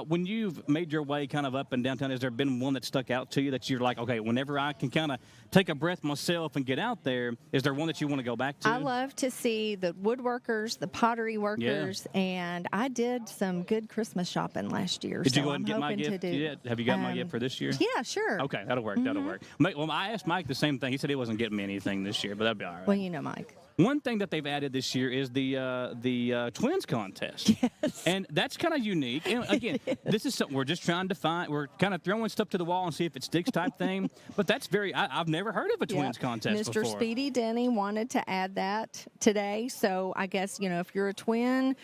When you've made your way kind of up and downtown, has there been one that stuck out to you that you're like, okay, whenever I can kind of take a breath myself and get out there, is there one that you want to go back to? I love to see the woodworkers, the pottery workers, and I did some good Christmas shopping last year. Did you go ahead and get my gift yet? Have you got my gift for this year? Yeah, sure. Okay, that'll work. That'll work. Well, I asked Mike the same thing. He said he wasn't getting me anything this year, but that'd be all right. Well, Mike. One thing that they've added this year is the twins contest. Yes. And that's kind of unique. And again, this is something we're just trying to find. We're kind of throwing stuff to the wall and see if it sticks type thing. But that's I've never heard of a twins contest Mr. before. Speedy Denny wanted to add that today. So I guess, if you're a twin,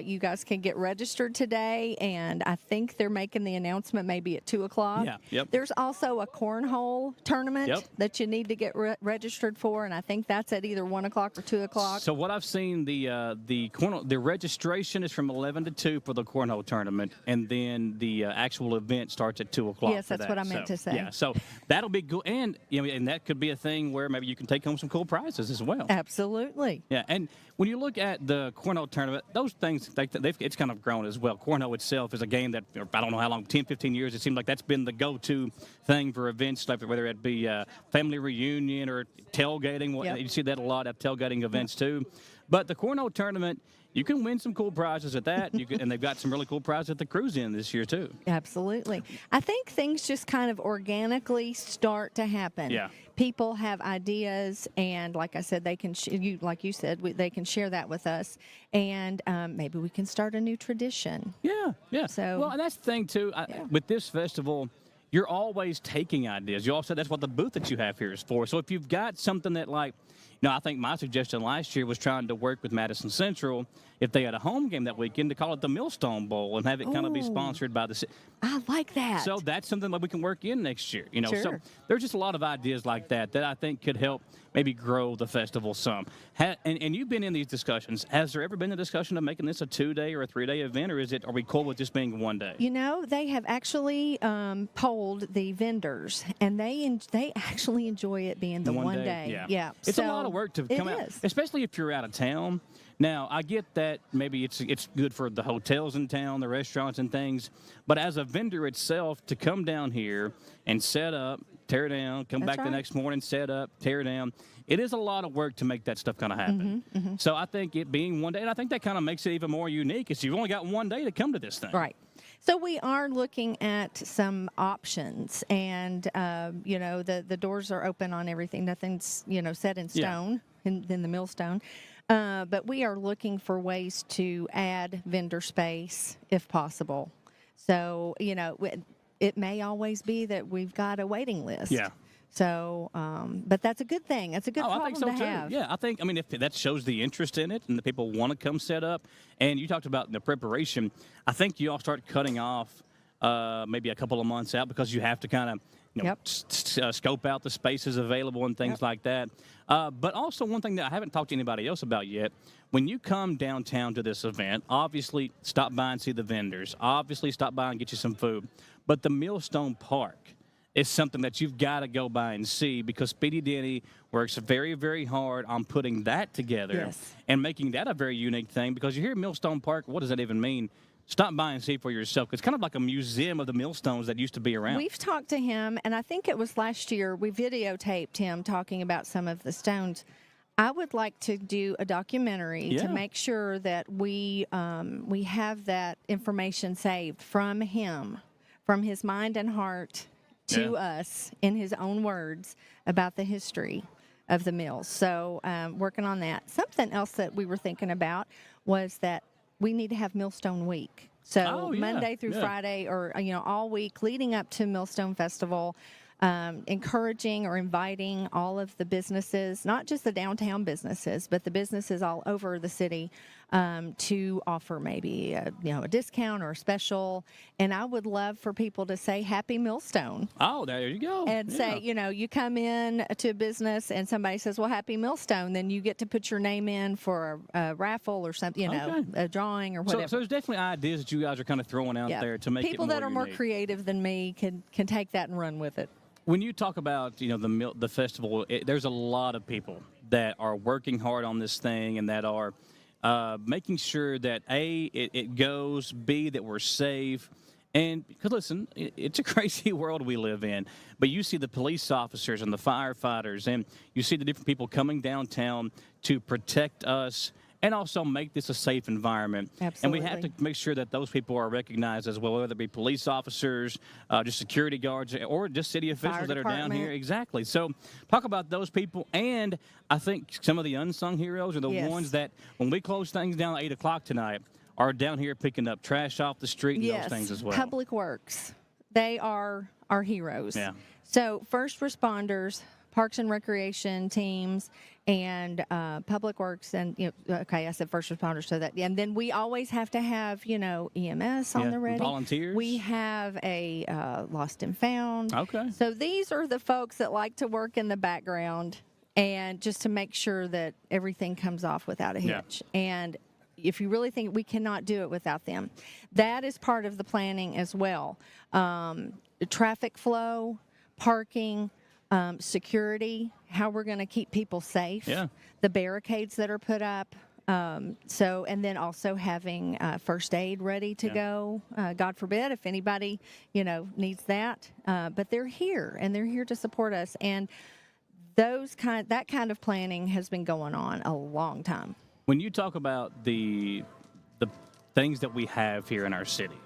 you guys can get registered today. And I think they're making the announcement maybe at 2 o'clock. Yeah, yep. There's also a cornhole tournament that you need to get registered for. And I think that's at either 1 o'clock or 2 o'clock. So what I've seen, the registration is from 11 to 2 for the cornhole tournament, and then the actual event starts at 2 o'clock. Yes, that's what I meant to say. Yeah, so that'll be good, and and that could be a thing where maybe you can take home some cool prizes as well. Absolutely. Yeah, and when you look at the cornhole tournament, those things it's kind of grown as well. Cornhole itself is a game that I don't know how long, 10, 15 years. It seems like that's been the go-to thing for events, like whether it be family reunion or tailgating. Yep. You see that a lot at tailgating events too. But the cornhole tournament, you can win some cool prizes at that, and they've got some really cool prizes at the cruise in this year too. Absolutely. I think things just kind of organically start to happen. Yeah. People have ideas, and like I said, they can, like you said, they can share that with us, and maybe we can start a new tradition. Yeah, yeah. So, well, and that's the thing too. With this festival, you're always taking ideas. You also that's what the booth that you have here is for. So if you've got something that I think my suggestion last year was trying to work with Madison Central if they had a home game that weekend to call it the Millstone Bowl and have it kind of be sponsored by the city. I like that. So that's something that we can work in next year. Sure. So there's just a lot of ideas like that I think could help maybe grow the festival some. And you've been in these discussions. Has there ever been a discussion of making this a 2-day or a 3-day event, or are we cool with this being 1 day? They have actually polled the vendors, and they actually enjoy it being the 1 day. Yeah. It's a lot of work to come out, especially if you're out of town. Now, I get that maybe it's good for the hotels in town, the restaurants and things, but as a vendor itself, to come down here and set up, tear down, come back the next morning, set up, tear down, it is a lot of work to make that stuff kind of happen. Mm-hmm. So I think it being 1 day, and I think that kind of makes it even more unique, is you've only got 1 day to come to this thing. Right. So we are looking at some options, and the doors are open on everything. Nothing's set in stone in the Millstone. But we are looking for ways to add vendor space if possible. So, it may always be that we've got a waiting list. Yeah. So, but that's a good thing. That's a good problem I think so to too. have. Yeah, if that shows the interest in it and the people want to come set up, and you talked about the preparation, I think you all start cutting off maybe a couple of months out because you have to kind of scope out the spaces available and things like that. But also one thing that I haven't talked to anybody else about yet, when you come downtown to this event, obviously stop by and see the vendors. Obviously stop by and get you some food. But the Millstone Park is something that you've got to go by and see, because Speedy Denny works very, very hard on putting that together and making that a very unique thing, because you hear Millstone Park, what does that even mean? Stop by and see for yourself. It's kind of like a museum of the millstones that used to be around. We've talked to him, and I think it was last year, we videotaped him talking about some of the stones. I would like to do a documentary to make sure that we have that information saved from him, from his mind and heart to us in his own words about the history of the mills. So working on that. Something else that we were thinking about was that we need to have Millstone Week. So Monday through Friday, or all week leading up to Millstone Festival, encouraging or inviting all of the businesses, not just the downtown businesses, but the businesses all over the city, to offer maybe a discount or a special. And I would love for people to say Happy Millstone. Oh, there you go. And say, you come in to a business and somebody says, well, Happy Millstone, then you get to put your name in for a raffle or something, a drawing or whatever. So there's definitely ideas that you guys are kind of throwing out there to make people it more that are more unique. creative than me can take that and run with it. When you talk about the festival, there's a lot of people that are working hard on this thing and that are making sure that it goes, B, that we're safe. And because listen, it's a crazy world we live in. But you see the police officers and the firefighters, and you see the different people coming downtown to protect us and also make this a safe environment. Absolutely. And we have to make sure that those people are recognized as well, whether it be police officers, just security guards, or just city officials that are down here. Exactly. So talk about those people, and I think some of the unsung heroes are the ones that, when we close things down at 8 o'clock tonight, are down here picking up trash off the street and those things as well. Public Works. They are our heroes. Yeah. So first responders, Parks and Recreation teams, and Public Works, and I said first responders, so that, and then we always have to have EMS on the ready. Volunteers. We have a Lost and Found. Okay. So these are the folks that like to work in the background and just to make sure that everything comes off without a hitch. And if you really think we cannot do it without them, that is part of the planning as well. Traffic flow, parking, security, how we're going to keep people safe, the barricades that are put up. And then also having first aid ready to go, God forbid if anybody, needs that. But they're here, and they're here to support us. And that kind of planning has been going on a long time. When you talk about the things that we have here in our city,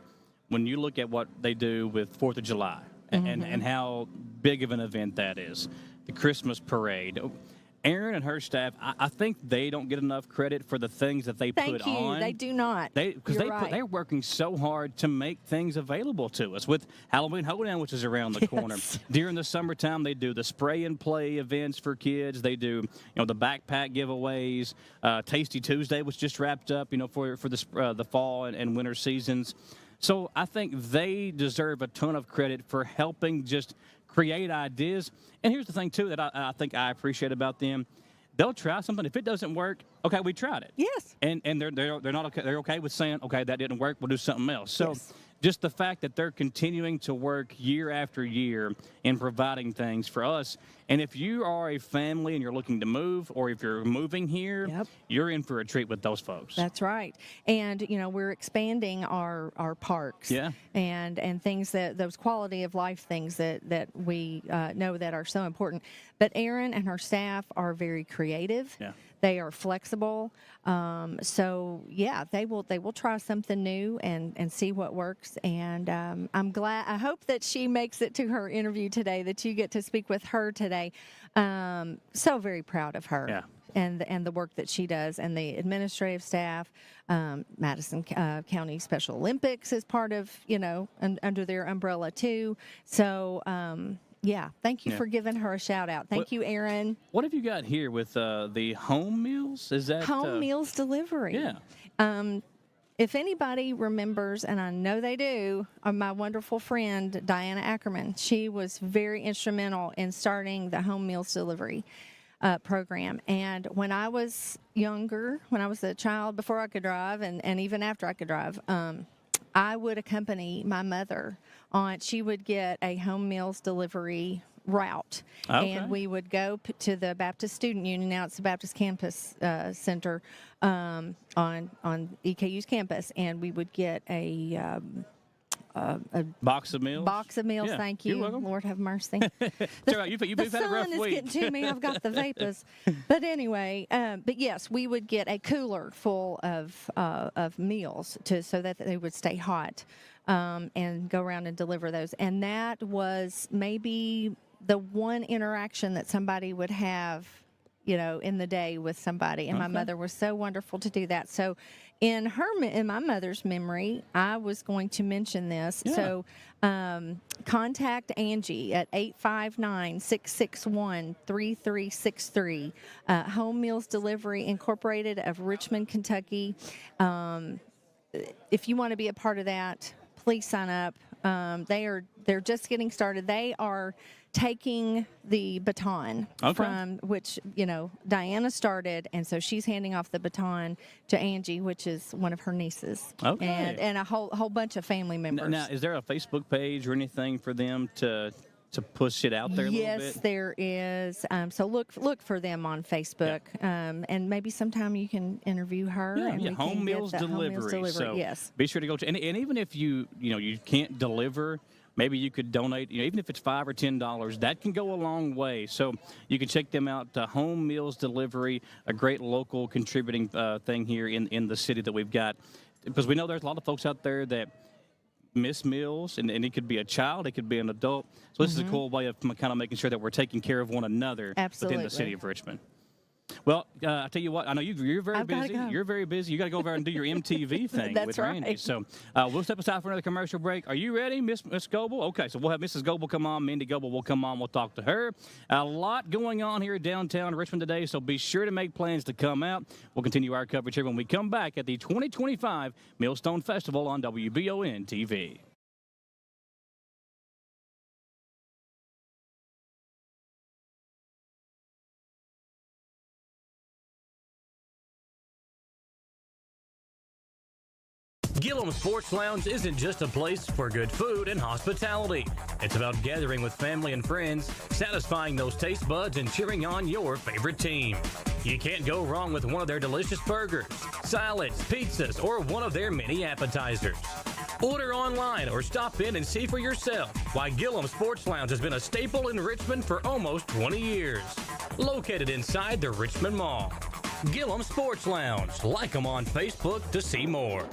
when you look at what they do with 4th of July and how big of an event that is, the Christmas parade, Erin and her staff, I think they don't get enough credit for the things that they put on. They do not. Because they're working so hard to make things available to us. With Halloween Hoedown, which is around the corner. During the summertime, they do the spray and play events for kids. They do, the backpack giveaways. Tasty Tuesday was just wrapped up, for the fall and winter seasons. So I think they deserve a ton of credit for helping just create ideas. And here's the thing, too, that I think I appreciate about them. They'll try something. If it doesn't work, okay, we tried it. Yes. And they're not okay. They're okay with saying, okay, that didn't work. We'll do something else. So just the fact that they're continuing to work year after year in providing things for us. And if you are a family and you're looking to move, or if you're moving here, you're in for a treat with those folks. That's right. And, we're expanding our parks and things those quality of life things that we know that are so important. But Erin and her staff are very creative. Yeah. They are flexible. They will try something new and see what works. And I hope that she makes it to her interview today, that you get to speak with her today. So very proud of her. Yeah. And the work that she does, and the administrative staff. Madison County Special Olympics is part of, under their umbrella too. So, thank you for giving her a shout out. Thank you, Erin. What have you got here with the home meals? Is that home meals delivery? Yeah. If anybody remembers, and I know they do, my wonderful friend Diana Ackerman, she was very instrumental in starting the home meals delivery program. And when I was younger, when I was a child, before I could drive, and even after I could drive, I would accompany my mother on. She would get a home meals delivery route, and we would go to the Baptist Student Union. Now it's the Baptist Campus Center on EKU's campus, and we would get a box of meals. Yeah, thank you. You're welcome. Lord have mercy. The sun is getting to me. I've got the vapors. But anyway, but yes, we would get a cooler full of meals so that they would stay hot, and go around and deliver those. And that was maybe the one interaction that somebody would have, in the day with somebody. And my mother was so wonderful to do that. So in my mother's memory, I was going to mention this. Yeah. So contact Angie at 859-661-3363. Home Meals Delivery Incorporated of Richmond, Kentucky. If you want to be a part of that, please sign up. They're just getting started. They are taking the baton from which, Diana started, and so she's handing off the baton to Angie, which is one of her nieces, and a whole bunch of family members. Now, is there a Facebook page or anything for them to push it out there a little bit? Yes, there is. So look for them on Facebook, and maybe sometime you can interview her. Yeah, Home Meals Delivery. So yes. Be sure to go to, and even if you can't deliver, maybe you could donate, even if it's $5 or $10, that can go a long way. So you can check them out. Home Meals Delivery, a great local contributing thing here in the city that we've got. Because we know there's a lot of folks out there that miss meals, and it could be a child, it could be an adult. So this is a cool way of kind of making sure that we're taking care of one another within the city of Richmond. Well, I tell you what, I know you're very busy. You're very busy. You got to go over and do your MTV thing with Randy. So we'll step aside for another commercial break. Are you ready, Miss Goebel? Okay, so we'll have Mrs. Goebel come on. Mindy Goebel will come on. We'll talk to her. A lot going on here downtown Richmond today, so be sure to make plans to come out. We'll continue our coverage here when we come back at the 2025 Millstone Festival on WBON-TV. Gillum Sports Lounge isn't just a place for good food and hospitality. It's about gathering with family and friends, satisfying those taste buds, and cheering on your favorite team. You can't go wrong with one of their delicious burgers, salads, pizzas, or one of their many appetizers. Order online or stop in and see for yourself why Gillum Sports Lounge has been a staple in Richmond for almost 20 years. Located inside the Richmond Mall. Gillum Sports Lounge. Like them on Facebook to see more.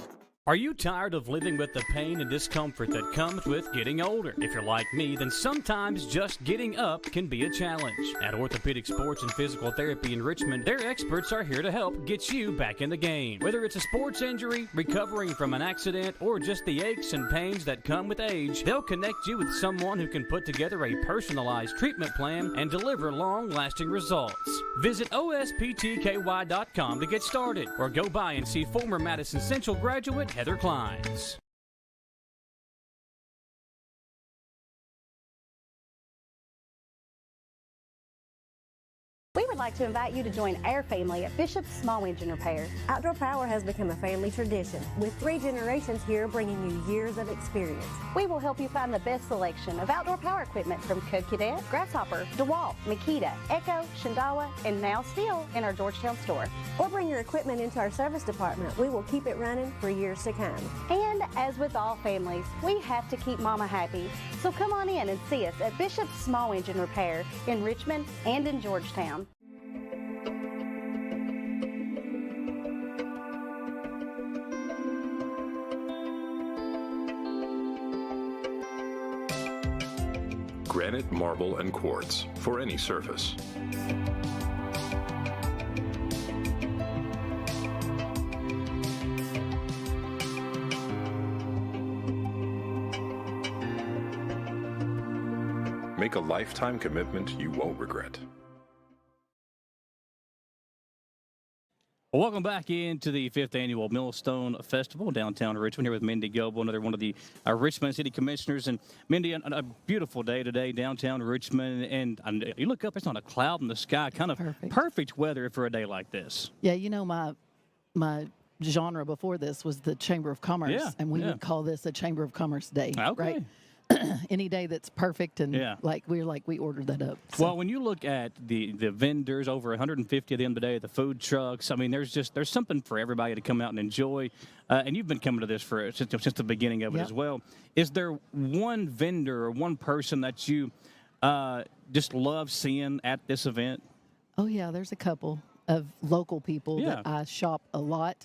Are you tired of living with the pain and discomfort that comes with getting older? If you're like me, then sometimes just getting up can be a challenge. At Orthopedic Sports and Physical Therapy in Richmond, their experts are here to help get you back in the game. Whether it's a sports injury, recovering from an accident, or just the aches and pains that come with age, they'll connect you with someone who can put together a personalized treatment plan and deliver long-lasting results. Visit osptky.com to get started, or go by and see former Madison Central graduate Heather Kleins. We would like to invite you to join our family at Bishop's Small Engine Repair. Outdoor Power has become a family tradition, with 3 generations here bringing you years of experience. We will help you find the best selection of outdoor power equipment from Code Cadet, Grasshopper, DeWalt, Makita, Echo, Shindawa, and now Steel in our Georgetown store. Or bring your equipment into our service department. We will keep it running for years to come. And as with all families, we have to keep Mama happy. So come on in and see us at Bishop's Small Engine Repair in Richmond and in Georgetown. Granite, marble, and quartz for any surface. Make a lifetime commitment you won't regret. Well, welcome back into the 5th Annual Millstone Festival downtown Richmond here with Mindy Goebel, another one of the Richmond City Commissioners. And Mindy, a beautiful day today downtown Richmond. And you look up, it's not a cloud in the sky, kind of perfect weather for a day like this. Yeah, you know, my genre before this was the Chamber of Commerce, and we would call this a Chamber of Commerce day, right? Any day that's perfect, and we ordered that up. So. Well, when you look at the vendors, over 150 at the end of the day, the food trucks, I mean, there's something for everybody to come out and enjoy. And you've been coming to this since the beginning of it as well. Is there one vendor or one person that you just love seeing at this event? Oh yeah, there's a couple of local people that I shop a lot.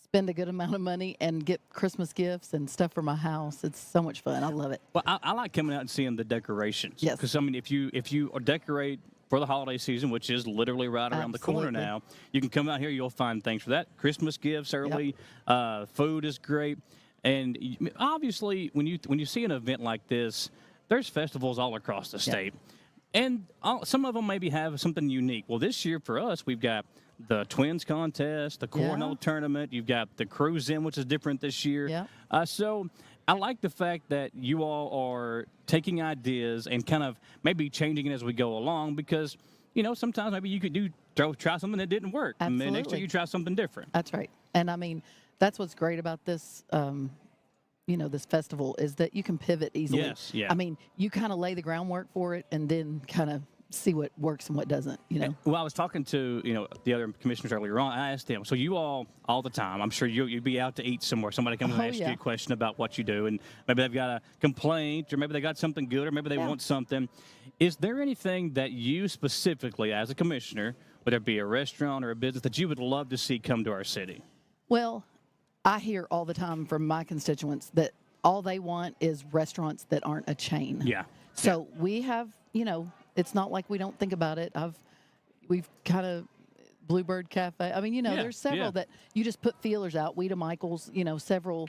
Spend a good amount of money and get Christmas gifts and stuff for my house. It's so much fun. I love it. Well, I like coming out and seeing the decorations. Yes. Because, I mean, if you decorate for the holiday season, which is literally right around the corner now, you can come out here, you'll find things for that. Christmas gifts early. Food is great. And obviously, when you see an event like this, there's festivals all across the state. And some of them maybe have something unique. Well, this year for us, we've got the Twins contest, the Cornell tournament. You've got the Cruise In, which is different this year. So I like the fact that you all are taking ideas and kind of maybe changing it as we go along, because, you know, sometimes maybe you could try something that didn't work. Absolutely. And then next year you try something different. That's right. And, I mean, that's what's great about this this festival is that you can pivot easily. Yes, yeah. I mean, you kind of lay the groundwork for it and then kind of see what works and what doesn't, you know. Well, I was talking to, the other commissioners earlier on. I asked them, so you all the time, I'm sure you'd be out to eat somewhere. Somebody comes and asks you a question about what you do, and maybe they've got a complaint, or maybe they got something good, or maybe they want something. Is there anything that you specifically, as a commissioner, whether it be a restaurant or a business, that you would love to see come to our city? Well, I hear all the time from my constituents that all they want is restaurants that aren't a chain. Yeah. So we have, it's not like we don't think about it. We've kind of Bluebird Cafe. I mean, there's several that you just put feelers out. Weeda Michaels, several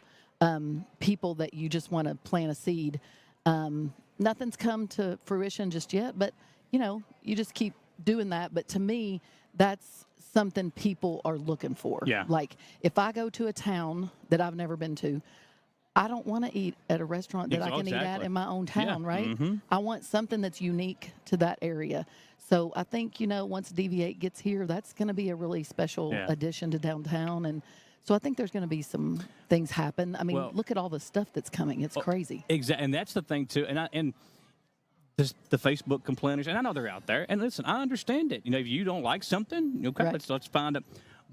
people that you just want to plant a seed. Nothing's come to fruition just yet, but you just keep doing that. But to me, that's something people are looking for. Yeah. Like if I go to a town that I've never been to, I don't want to eat at a restaurant that I can eat at in my own town, right? Mm-hmm. I want something that's unique to that area. So I think, once DV8 gets here, that's going to be a really special addition to downtown. And so I think there's going to be some things happen. I mean, look at all the stuff that's coming. It's crazy. Exactly. And that's the thing, too. And the Facebook complainers, and I know they're out there. And listen, I understand it. If you don't like something, okay, right. let's find it.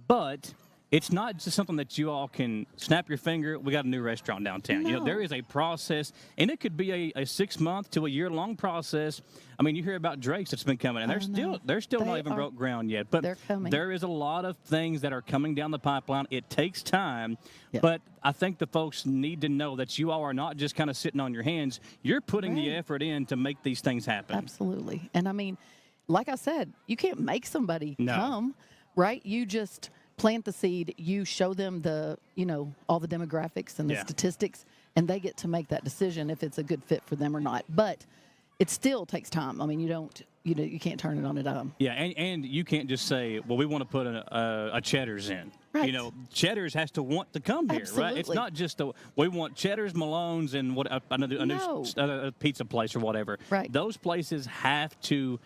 But it's not just something that you all can snap your finger. We got a new restaurant downtown. No. There is a process, and it could be a 6-month to a year-long process. I mean, you hear about Drake's that's been coming, and they're still not even broke ground yet. But they're coming. There is a lot of things that are coming down the pipeline. It takes time, but I think the folks need to know that you all are not just kind of sitting on your hands. You're putting the effort in to make these things happen. Absolutely. And I mean, like I said, you can't make somebody come, right? You just plant the seed, you show them the, all the demographics and the statistics, and they get to make that decision if it's a good fit for them or not. But it still takes time. I mean, you can't turn it on a dime. Yeah, and you can't just say, well, we want to put a Cheddar's in. Right. Cheddar's has to want to come here, Absolutely. right? It's not just we want Cheddar's, Malone's, and a new pizza place or whatever. Right. Those places have to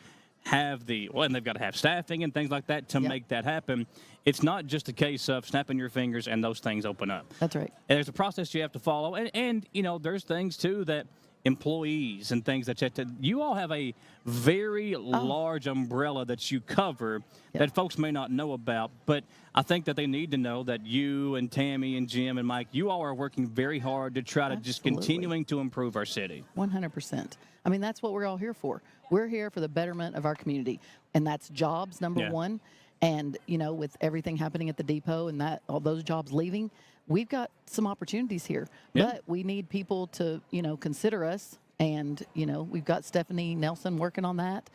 have and they've got to have staffing and things like that to make that happen. It's not just a case of snapping your fingers and those things open up. That's right. And there's a process you have to follow, and there's things too that employees and things that you all have a very large umbrella that you cover that folks may not know about, but I think that they need to know that you and Tammy and Jim and Mike, you all are working very hard to try to just continuing to improve our city. 100%. I mean, that's what we're all here for. We're here for the betterment of our community, and that's jobs, number one. And, with everything happening at the depot and all those jobs leaving, we've got some opportunities here. Yeah. But we need people to, consider us. And, we've got Stephanie Nelson working on that.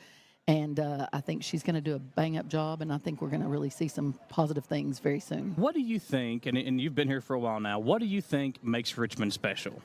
And I think she's going to do a bang-up job, and I think we're going to really see some positive things very soon. What do you think, and you've been here for a while now, what do you think makes Richmond special?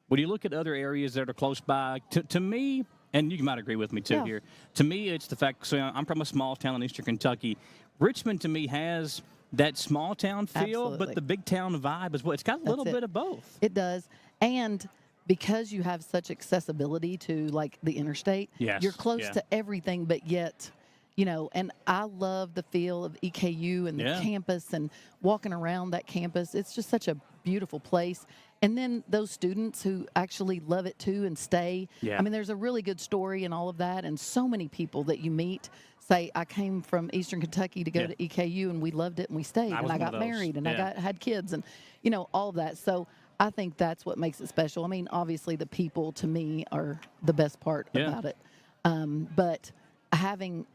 When you look at other areas that are close by, to me, and you might agree with me too here, to me it's the fact, so I'm from a small town in eastern Kentucky. Richmond, to me, has that small town feel, but the big town vibe as well. It's got a little bit of both. It does. And because you have such accessibility to, like, the interstate, you're close to everything, but yet, and I love the feel of EKU and the campus and walking around that campus. It's just such a beautiful place. And then those students who actually love it too and stay. Yeah. I mean, there's a really good story and all of that. And so many people that you meet say, I came from Eastern Kentucky to go to EKU and we loved it and we stayed. And I got married and I had kids and, all of that. So I think that's what makes it special. I mean, obviously the people to me are the best part about it. But having,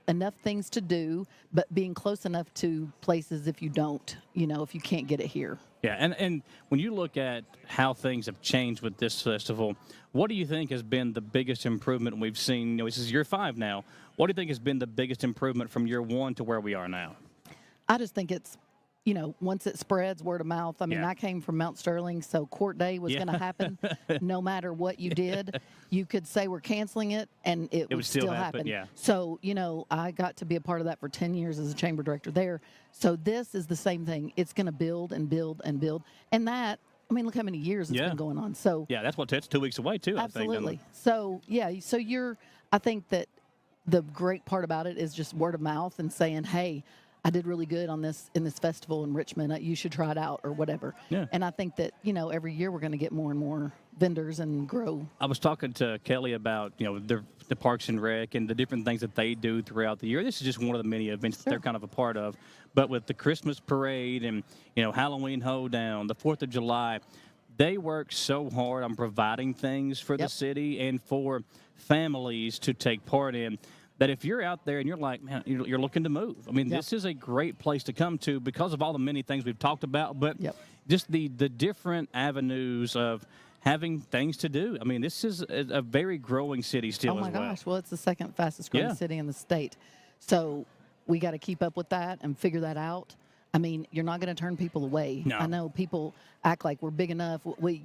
enough things to do, but being close enough to places if you don't, if you can't get it here. Yeah, and when you look at how things have changed with this festival, what do you think has been the biggest improvement we've seen? This is year 5 now. What do you think has been the biggest improvement from year 1 to where we are now? I just think it's, once it spreads, word of mouth. I mean, I came from Mount Sterling, so court day was going to happen no matter what you did. You could say we're canceling it, and it would still happen. Yeah. So, I got to be a part of that for 10 years as a chamber director there. So this is the same thing. It's going to build and build and build. And that, I mean, look how many years it's been going on. So that's 2 weeks away, too, absolutely. I think. So, I think that the great part about it is just word of mouth and saying, hey, I did really good in this festival in Richmond. You should try it out or whatever. Yeah. And I think that, every year we're going to get more and more vendors and grow. I was talking to Kelly about, they're the Parks and Rec and the different things that they do throughout the year. This is just one of the many events that they're kind of a part of. But with the Christmas parade and, Halloween hoedown, the 4th of July, they work so hard on providing things for the city and for families to take part in, that if you're out there and you're like, man, you're looking to move. I mean, this is a great place to come to because of all the many things we've talked about, but just the different avenues of having things to do. I mean, this is a very growing city still as well. Oh, my gosh. Well, it's the second fastest growing city in the state. So we got to keep up with that and figure that out. I mean, you're not going to turn people away. No. I know people act like we're big enough.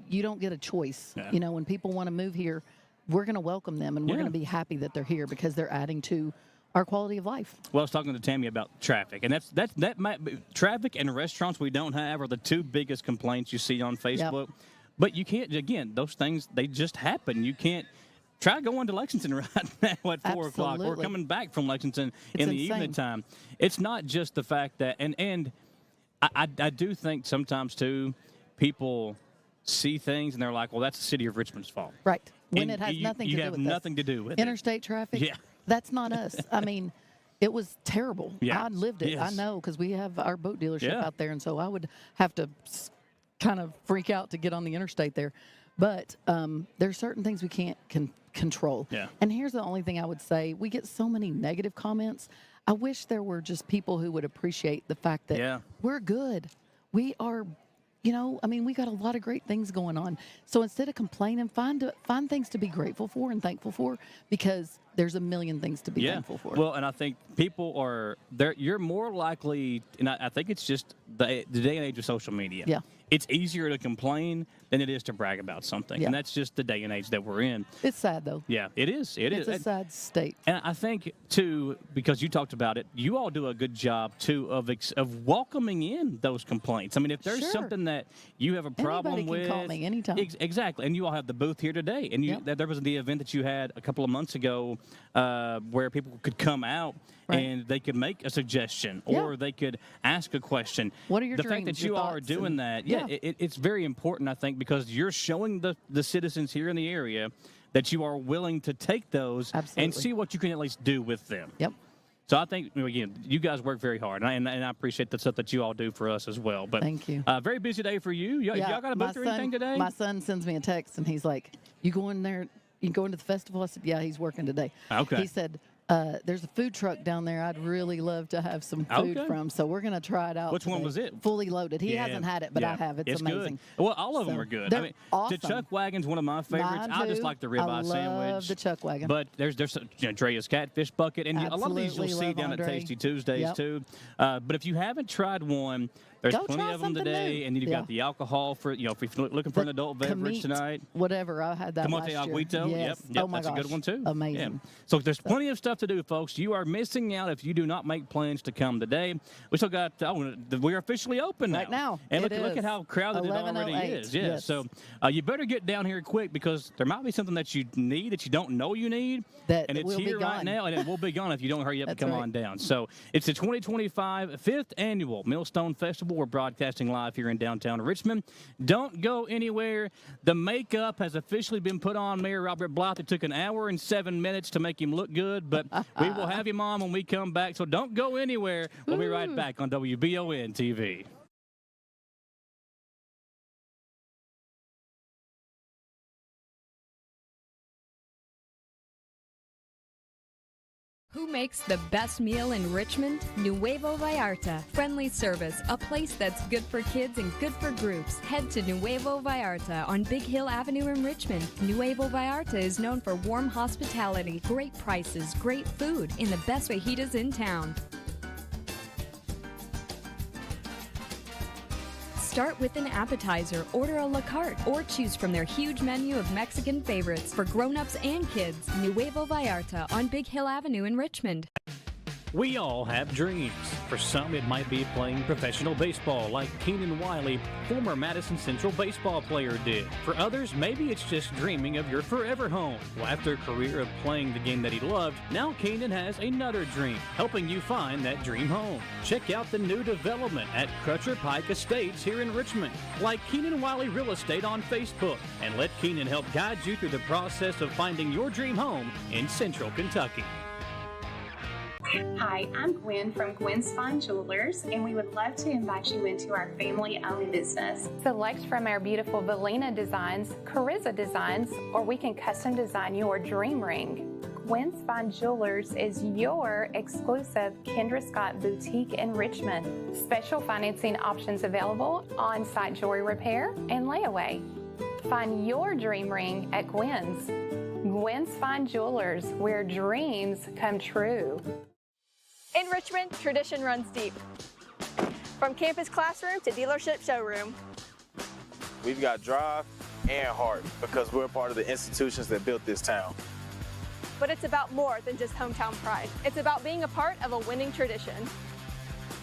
You don't get a choice. Yeah. When people want to move here, we're going to welcome them, and we're going to be happy that they're here because they're adding to our quality of life. Well, I was talking to Tammy about traffic, and that might be, traffic and restaurants we don't have are the two biggest complaints you see on Facebook. But you can't, again, those things, they just happen. You can't try going to Lexington right now at 4 o'clock or coming back from Lexington in the evening time. It's not just the fact that, and I do think sometimes, too, people see things and they're like, well, that's the city of Richmond's fault. Right. When it has nothing to do with us. You have nothing to do with interstate traffic, that's not us. I mean, it was terrible. Yeah. I lived it. I know, because we have our boat dealership out there, and so I would have to kind of freak out to get on the interstate there. But there's certain things we can't control. Yeah. And here's the only thing I would say. We get so many negative comments. I wish there were just people who would appreciate the fact that we're good. We are, we got a lot of great things going on. So instead of complaining, find things to be grateful for and thankful for, because there's a million things to be thankful for. Well, and I think people are there. You're more likely, and I think it's just the day and age of social media. Yeah. It's easier to complain than it is to brag about something. And that's just the day and age that we're in. It's sad, though. Yeah, it is. It's a sad state. And I think, too, because you talked about it, you all do a good job, too, of welcoming in those complaints. I mean, if there's something that you have a problem with. Anybody can call me anytime. Exactly. And you all have the booth here today. And there was the event that you had a couple of months ago where people could come out and they could make a suggestion or they could ask a question. What are your dreams? The fact that you all are doing that, it's very important, I think, because you're showing the citizens here in the area that you are willing to take those and see what you can at least do with them. Yep. So I think, again, you guys work very hard, and I appreciate the stuff that you all do for us as well. But thank you. Very busy day for you. Y'all got a booth or anything today? My son sends me a text, and he's like, you going there? You going to the festival? I said, yeah, he's working today. Okay. He said, there's a food truck down there I'd really love to have some food from, so we're going to try it out. Which one was it? Fully Loaded. He hasn't had it, but I have. It's amazing. Good. Well, all of them are good. They're awesome. The Chuck Wagon's one of my favorites. I just like the ribeye sandwich. I love the Chuck Wagon. But there's Andrea's Catfish Bucket, and a lot of these you'll see down at Tasty Tuesdays, too. But if you haven't tried one, there's plenty of them today, and then you've got the alcohol for, if you're looking for an adult beverage tonight. Whatever, I had that last year. Aguito, yes. Yep, that's a good one, too. Amazing. Yeah. So there's plenty of stuff to do, folks. You are missing out if you do not make plans to come today. We still got, we're officially open now. Right now. And look at how crowded it already is. Yeah. Yes. So you better get down here quick, because there might be something that you need that you don't know you need. And it's here right now, and it will be gone if you don't hurry up and come on down. So it's the 2025 5th Annual Millstone Festival. We're broadcasting live here in downtown Richmond. Don't go anywhere. The makeup has officially been put on Mayor Robert Blythe. It took an hour and 7 minutes to make him look good, but we will have him on when we come back, so don't go anywhere. We'll be right back on WBON-TV. Who makes the best meal in Richmond? Nuevo Vallarta. Friendly service, a place that's good for kids and good for groups. Head to Nuevo Vallarta on Big Hill Avenue in Richmond. Nuevo Vallarta is known for warm hospitality, great prices, great food, and the best fajitas in town. Start with an appetizer, order a la carte, or choose from their huge menu of Mexican favorites for grown-ups and kids. Nuevo Vallarta on Big Hill Avenue in Richmond. We all have dreams. For some, it might be playing professional baseball like Keenan Wiley, former Madison Central baseball player, did. For others, maybe it's just dreaming of your forever home. Well, after a career of playing the game that he loved, now Keenan has another dream, helping you find that dream home. Check out the new development at Crutcher Pike Estates here in Richmond. Like Keenan Wiley Real Estate on Facebook, and let Keenan help guide you through the process of finding your dream home in Central Kentucky. Hi, I'm Gwen from Gwen's Fine Jewelers, and we would love to invite you into our family-owned business. Select from our beautiful Valina designs, Carissa designs, or we can custom design your dream ring. Gwen's Fine Jewelers is your exclusive Kendra Scott boutique in Richmond. Special financing options available, on-site jewelry repair, and layaway. Find your dream ring at Gwen's. Gwen's Fine Jewelers, where dreams come true. In Richmond, tradition runs deep. From campus classroom to dealership showroom. We've got drive and heart because we're part of the institutions that built this town. But it's about more than just hometown pride. It's about being a part of a winning tradition.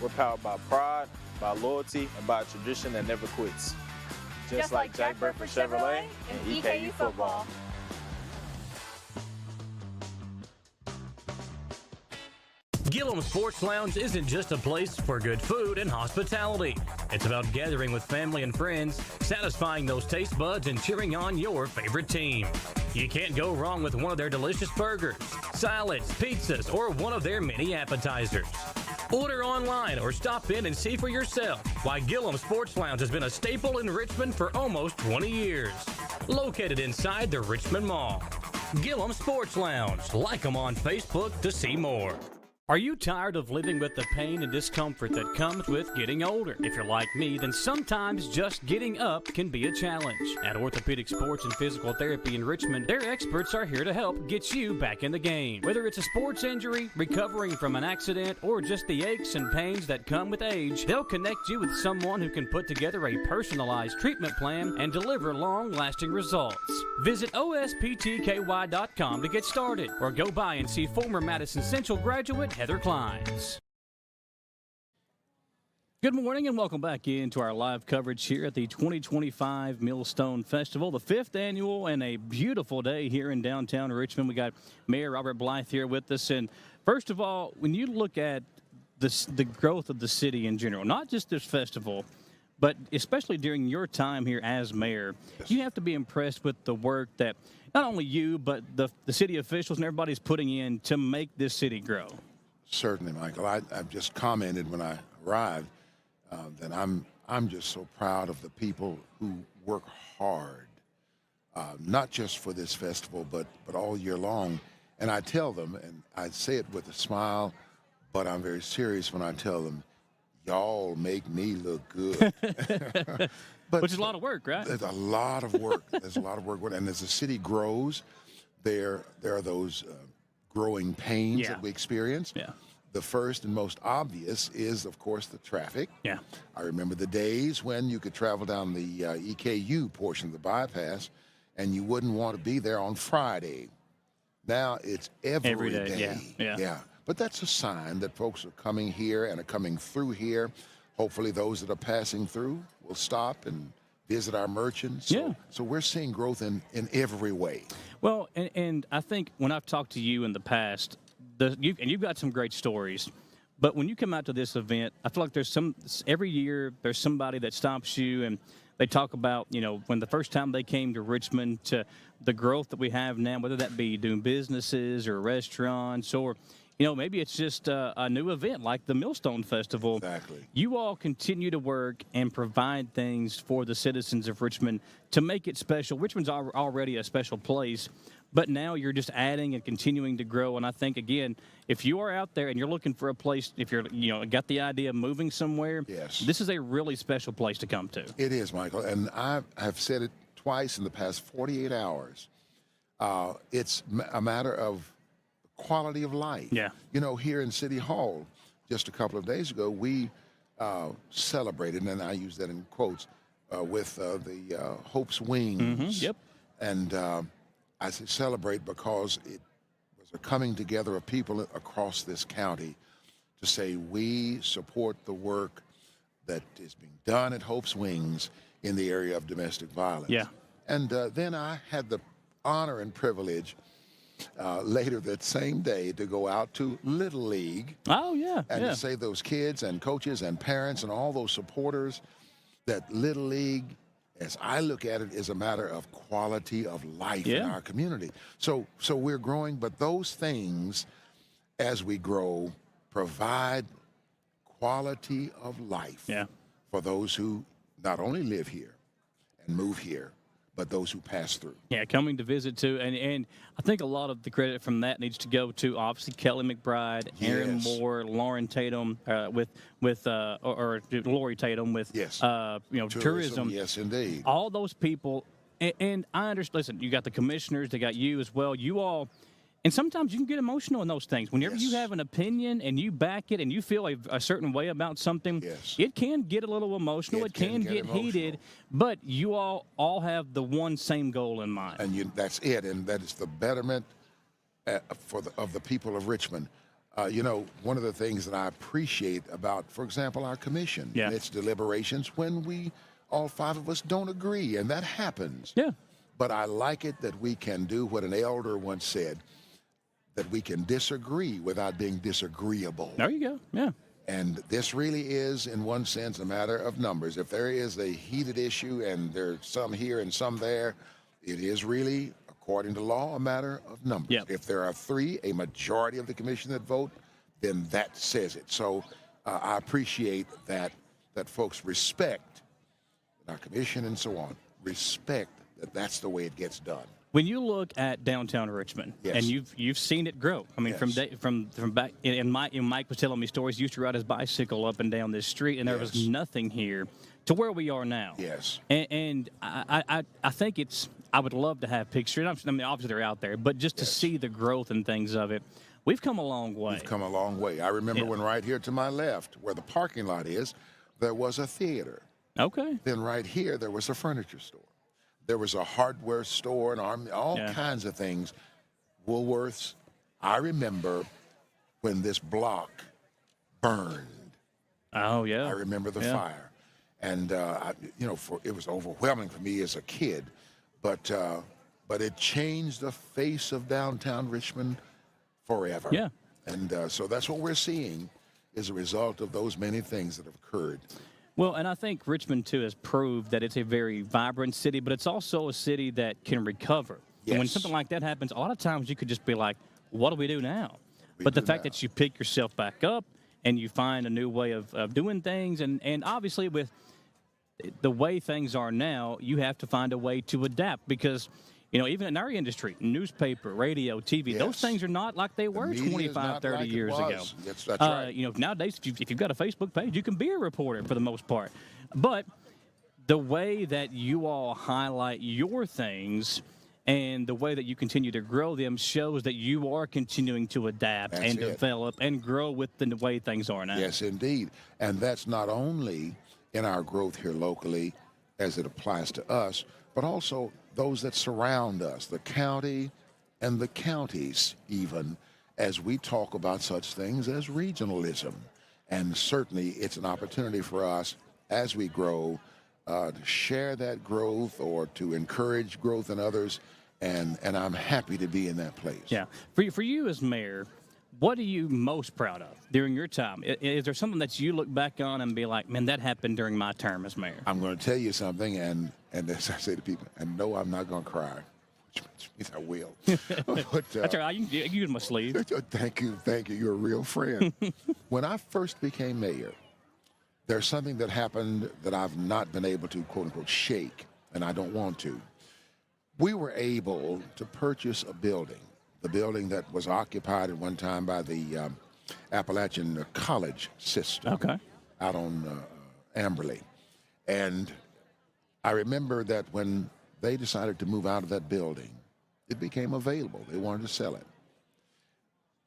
We're powered by pride, by loyalty, and by a tradition that never quits. Just like Jack Burford Chevrolet and EKU football. Gillum Sports Lounge isn't just a place for good food and hospitality. It's about gathering with family and friends, satisfying those taste buds, and cheering on your favorite team. You can't go wrong with one of their delicious burgers, salads, pizzas, or one of their many appetizers. Order online or stop in and see for yourself why Gillum Sports Lounge has been a staple in Richmond for almost 20 years. Located inside the Richmond Mall. Gillum Sports Lounge. Like them on Facebook to see more. Are you tired of living with the pain and discomfort that comes with getting older? If you're like me, then sometimes just getting up can be a challenge. At Orthopedic Sports and Physical Therapy in Richmond, their experts are here to help get you back in the game. Whether it's a sports injury, recovering from an accident, or just the aches and pains that come with age, they'll connect you with someone who can put together a personalized treatment plan and deliver long-lasting results. Visit osptky.com to get started, or go by and see former Madison Central graduate Heather Kleins. Good morning and welcome back into our live coverage here at the 2025 Millstone Festival, the 5th annual, and a beautiful day here in downtown Richmond. We got Mayor Robert Blythe here with us. And first of all, when you look at the growth of the city in general, not just this festival, but especially during your time here as mayor, you have to be impressed with the work that not only you, but the city officials and everybody's putting in to make this city grow. Certainly, Michael. I've just commented when I arrived that I'm just so proud of the people who work hard, not just for this festival, but all year long. And I tell them, and I say it with a smile, but I'm very serious when I tell them, y'all make me look good. Which is a lot of work, right? There's a lot of work. There's a lot of work. And as the city grows, there are those growing pains that we experience. Yeah. The first and most obvious is, of course, the traffic. Yeah. I remember the days when you could travel down the EKU portion of the bypass and you wouldn't want to be there on Friday. Now it's every day. Yeah. But that's a sign that folks are coming here and are coming through here. Hopefully those that are passing through will stop and visit our merchants. So we're seeing growth in every way. Well, and I think when I've talked to you in the past, and you've got some great stories, but when you come out to this event, I feel like every year there's somebody that stops you and they talk about, when the first time they came to Richmond to the growth that we have now, whether that be doing businesses or restaurants or, maybe it's just a new event like the Millstone Festival. Exactly. You all continue to work and provide things for the citizens of Richmond to make it special. Richmond's already a special place, but now you're just adding and continuing to grow. And I think, again, if you are out there and you're looking for a place, if you're, got the idea of moving somewhere, this is a really special place to come to. It is, Michael. And I have said it twice in the past 48 hours. It's a matter of quality of life. Yeah. Here in City Hall, just a couple of days ago, we celebrated, and I use that in quotes, with the Hope's Wings. Yep. And I say celebrate because it was a coming together of people across this county to say we support the work that is being done at Hope's Wings in the area of domestic violence. Yeah. And then I had the honor and privilege later that same day to go out to Little League. Oh, yeah. And yeah. to say those kids and coaches and parents and all those supporters that Little League, as I look at it, is a matter of quality of life in our community. So we're growing, but those things, as we grow, provide quality of life for those who not only live here and move here, but those who pass through. Yeah, coming to visit too, and I think a lot of the credit from that needs to go to obviously Kelly McBride, Aaron Moore, Lauren Tatum with Lori Tatum with tourism. Yes, indeed. All those people, and I understand. Listen, you got the commissioners, they got you as well. You all. And sometimes you can get emotional in those things. Whenever you have an opinion and you back it and you feel a certain way about something, it can get a little emotional. It can get heated. But you all have the one same goal in mind. And that's it. And that is the betterment of the people of Richmond. One of the things that I appreciate about, for example, our commission, its deliberations when we, all five of us, don't agree. And that happens. Yeah. But I like it that we can do what an elder once said, that we can disagree without being disagreeable. There you go, yeah. And this really is, in one sense, a matter of numbers. If there is a heated issue and there's some here and some there, it is really, according to law, a matter of numbers. Yep. If there are three, a majority of the commission that vote, then that says it. So I appreciate that folks respect our commission and so on, respect that that's the way it gets done. When you look at downtown Richmond, and you've seen it grow. I mean, from back, and Mike was telling me stories. He used to ride his bicycle up and down this street, and there was nothing here to where we are now. Yes. And I think it's. I would love to have pictures. I mean, obviously they're out there, but just to see the growth and things of it, we've come a long way. We've come a long way. I remember when right here to my left, where the parking lot is, there was a theater. Okay. Then right here, there was a furniture store. There was a hardware store and all kinds of things. Woolworths. I remember when this block burned. Oh, yeah. I remember the fire. And, it was overwhelming for me as a kid. But it changed the face of downtown Richmond forever. Yeah. And so that's what we're seeing as a result of those many things that have occurred. Well, and I think Richmond, too, has proved that it's a very vibrant city, but it's also a city that can recover. Yes. And when something like that happens, a lot of times you could just be like, what do we do now? But the fact that you pick yourself back up and you find a new way of doing things, and obviously with the way things are now, you have to find a way to adapt because, even in our industry, newspaper, radio, TV, those things are not like they were 25, 30 years ago. Yes, that's right. Nowadays, if you've got a Facebook page, you can be a reporter for the most part. But the way that you all highlight your things and the way that you continue to grow them shows that you are continuing to adapt and develop and grow with the way things are now. Yes, indeed. And that's not only in our growth here locally as it applies to us, but also those that surround us, the county and the counties even, as we talk about such things as regionalism. And certainly it's an opportunity for us as we grow to share that growth or to encourage growth in others. And I'm happy to be in that place. Yeah. For you as mayor, what are you most proud of during your time? Is there something that you look back on and be like, man, that happened during my term as mayor? I'm going to tell you something, and as I say to people, and no, I'm not going to cry, which means I will. But, that's all right. You can use my sleeve. Thank you. You're a real friend. When I first became mayor, there's something that happened that I've not been able to, quote unquote, shake, and I don't want to. We were able to purchase a building. The building that was occupied at one time by the Appalachian College system out on Amberley. And I remember that when they decided to move out of that building, it became available. They wanted to sell it.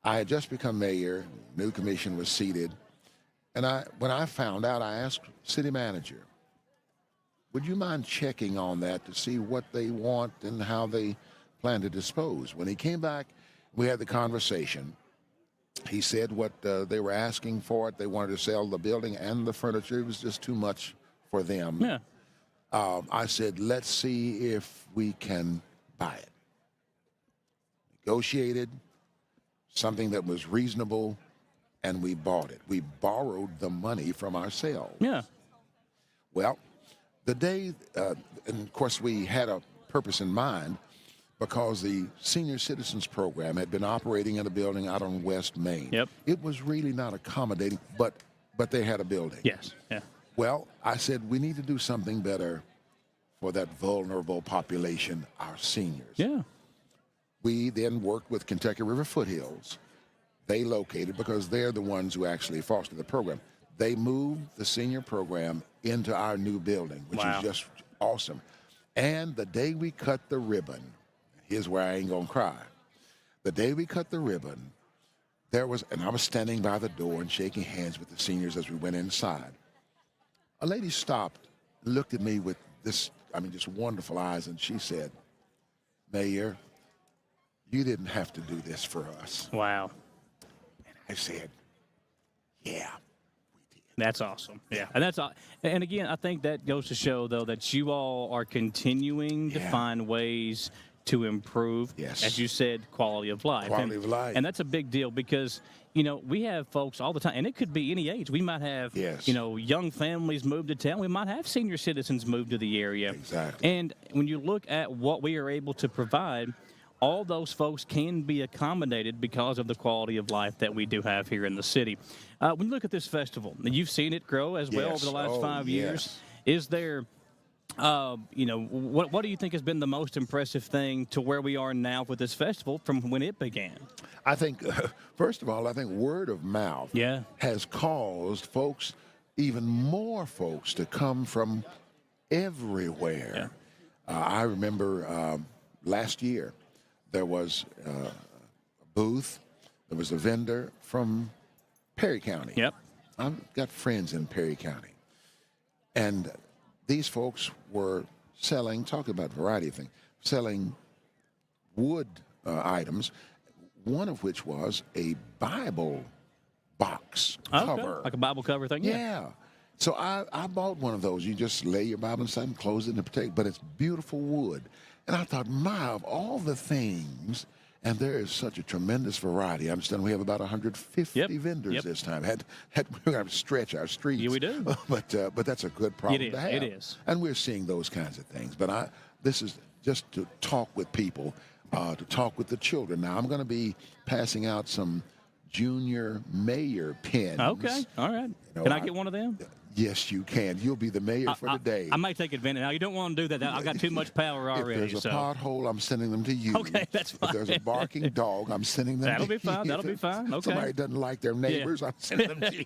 I had just become mayor, new commission was seated, and when I found out, I asked city manager, would you mind checking on that to see what they want and how they plan to dispose? When he came back, we had the conversation, He said what they were asking for it. They wanted to sell the building and the furniture. It was just too much for them. Yeah. I said, let's see if we can buy it. Negotiated something that was reasonable, and we bought it. We borrowed the money from ourselves. Yeah. Well, the day, and of course, we had a purpose in mind because the Senior Citizens Program had been operating in a building out on West Main. Yep. It was really not accommodating, but they had a building. Yes. Yeah. Well, I said, we need to do something better for that vulnerable population, our seniors. Yeah. We then worked with Kentucky River Foothills. They located, because they're the ones who actually foster the program. They moved the senior program into our new building, which is just awesome. And the day we cut the ribbon, here's where I ain't gonna cry. The day we cut the ribbon, and I was standing by the door and shaking hands with the seniors as we went inside. A lady stopped, looked at me with just wonderful eyes, and she said, Mayor, you didn't have to do this for us. Wow. And I said, yeah. That's awesome. Yeah. And again, I think that goes to show, though, that you all are continuing to find ways to improve, as you said, quality of life. Quality of life. And that's a big deal because, we have folks all the time, and it could be any age. We might have, young families move to town. We might have senior citizens move to the area. Exactly. And when you look at what we are able to provide, all those folks can be accommodated because of the quality of life that we do have here in the city. When you look at this festival, you've seen it grow as well over the last 5 years. Is there, what do you think has been the most impressive thing to where we are now with this festival from when it began? I think, first of all, word of mouth has caused folks, even more folks, to come from everywhere. I remember last year, there was a booth. There was a vendor from Perry County. Yep. I've got friends in Perry County. And these folks were selling, talking about a variety of things, selling wood items, one of which was a Bible box cover. Like a Bible cover thing? Yeah. So I bought one of those. You just lay your Bible inside and close it and protect, but it's beautiful wood. And I thought, of all the things, and there is such a tremendous variety. I understand we have about 150 vendors this time. We're going to stretch our streets. Yeah, we do. But that's a good problem to have. It is. And we're seeing those kinds of things. But this is just to talk with people, to talk with the children. Now, I'm going to be passing out some junior mayor pins. Okay, all right. Can I get one of them? Yes, you can. You'll be the mayor for the day. I might take advantage. Now, you don't want to do that. I've got too much power already. If there's a pothole, I'm sending them to you. Okay, that's fine. If there's a barking dog, I'm sending them That'll to be fine. you. That'll be fine. Okay. Somebody doesn't like their neighbors, I'm sending them to you.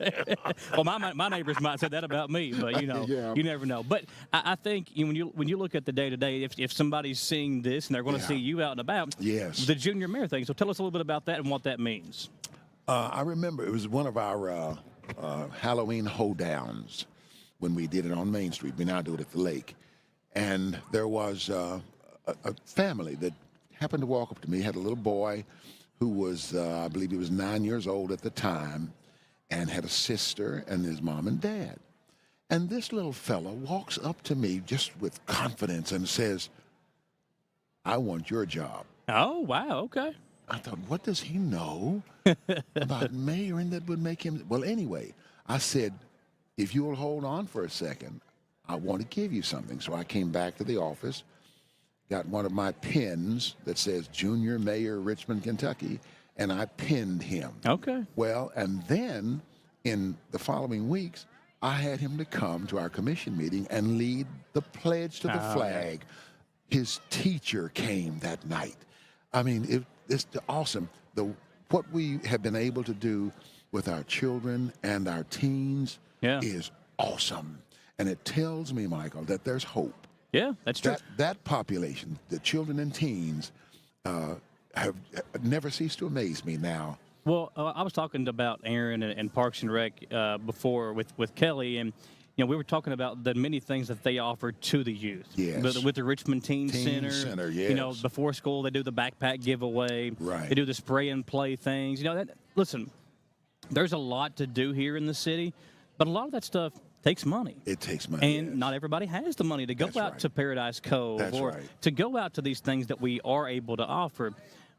Well, my neighbors might say that about me, but, you never know. But I think when you look at the day-to-day, if somebody's seeing this and they're going to see you out and about, the junior mayor thing. So tell us a little bit about that and what that means. I remember it was one of our Halloween hoedowns when we did it on Main Street. We now do it at the lake. And there was a family that happened to walk up to me, had a little boy who was, I believe he was 9 years old at the time, and had a sister and his mom and dad. And this little fellow walks up to me just with confidence and says, I want your job. Oh, wow, okay. I thought, what does he know about mayoring that would make him? Well, anyway, I said, if you'll hold on for a second, I want to give you something. So I came back to the office, got one of my pins that says Junior Mayor Richmond, Kentucky, and I pinned him. Okay. Well, and then in the following weeks, I had him to come to our commission meeting and lead the pledge to the flag. His teacher came that night. I mean, it's awesome. What we have been able to do with our children and our teens is awesome. And it tells me, Michael, that there's hope. Yeah, that's true. That population, the children and teens, have never ceased to amaze me now. Well, I was talking about Aaron and Parks and Rec before with Kelly, and we were talking about the many things that they offer to the youth. Yes. With the Richmond Teen Center. Yes. Before school they do the backpack giveaway. Right. They do the spray and play things. Listen, there's a lot to do here in the city, but a lot of that stuff takes money. It takes money. And not everybody has the money to go out to Paradise Cove or to go out to these things that we are able to offer.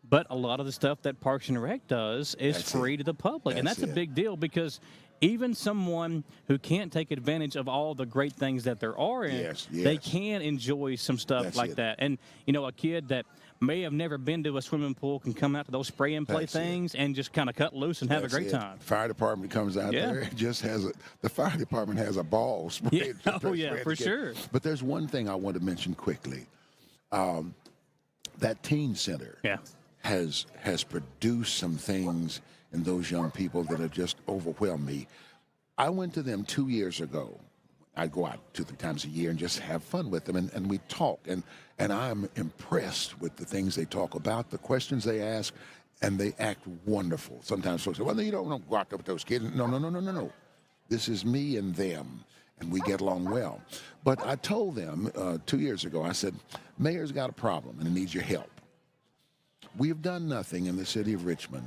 But a lot of the stuff that Parks and Rec does is free to the public. And that's a big deal because even someone who can't take advantage of all the great things that there are in it, they can enjoy some stuff like that. And, you know, a kid that may have never been to a swimming pool can come out to those spray and play things and just kind of cut loose and have a great time. Fire department comes out there, it just has the fire department has a ball sprayed. For sure. But there's one thing I want to mention quickly. That teen center has produced some things in those young people that have just overwhelmed me. I went to them 2 years ago. I go out 2-3 times a year and just have fun with them, and we talk. And I'm impressed with the things they talk about, the questions they ask, and they act wonderful. Sometimes folks say, well, you don't go out there with those kids. No. This is me and them, and we get along well. But I told them 2 years ago, I said, Mayor's got a problem, and it needs your help. We have done nothing in the city of Richmond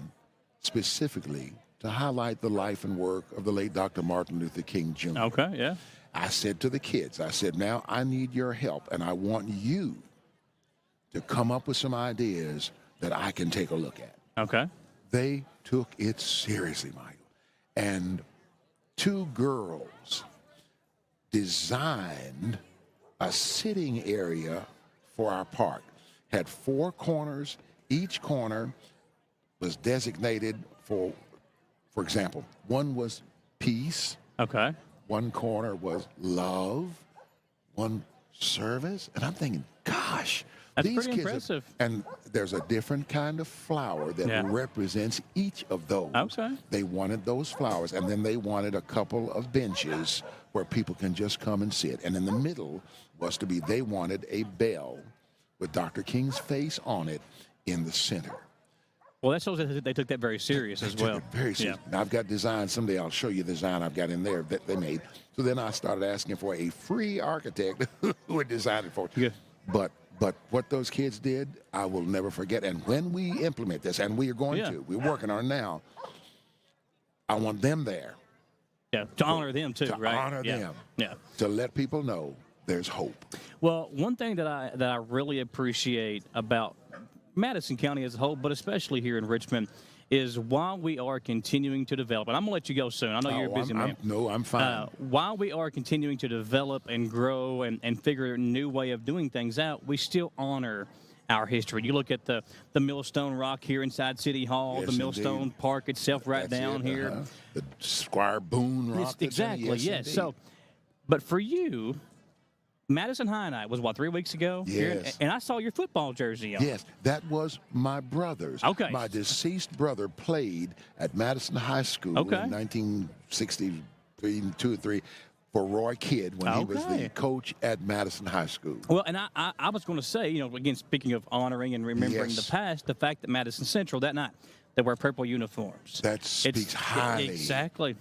specifically to highlight the life and work of the late Dr. Martin Luther King Jr. Okay, yeah. I said to the kids, I said, now I need your help, and I want you to come up with some ideas that I can take a look at. Okay. They took it seriously, Michael. And 2 girls designed a sitting area for our park. Had 4 corners. Each corner was designated for example, one was peace. Okay. One corner was love, one service. And I'm thinking, gosh, that's these pretty kids impressive. And there's a different kind of flower that represents each of those. Okay. They wanted those flowers, and then they wanted a couple of benches where people can just come and sit. And in the middle was to be, they wanted a bell with Dr. King's face on it in the center. Well, that shows that they took that very serious as well. Very serious. Now, I've got designs. Someday I'll show you the design I've got in there that they made. So then I started asking for a free architect who would design it for me. But what those kids did, I will never forget. And when we implement this, and we are going to, we're working on it now, I want them there. Yeah, to honor them too, right? To honor them. Yeah. To let people know there's hope. Well, one thing that I really appreciate about Madison County as a whole, but especially here in Richmond, is while we are continuing to develop, and I'm going to let you go soon. I know you're a busy man. I'm fine. While we are continuing to develop and grow and figure a new way of doing things out, we still honor our history. You look at the Millstone Rock here inside City Hall, the Millstone Park itself right down here. The Squire Boone Rock. Exactly, yes. So, but for you, Madison High Night was, 3 weeks ago? Yes. And I saw your football jersey on. Yes, that was my brother's. Okay. My deceased brother played at Madison High School in 1963, 2 or 3, for Roy Kidd when he was the coach at Madison High School. Well, and I was going to say, again, speaking of honoring and remembering the past, the fact that Madison Central that night, they wear purple uniforms. That speaks highly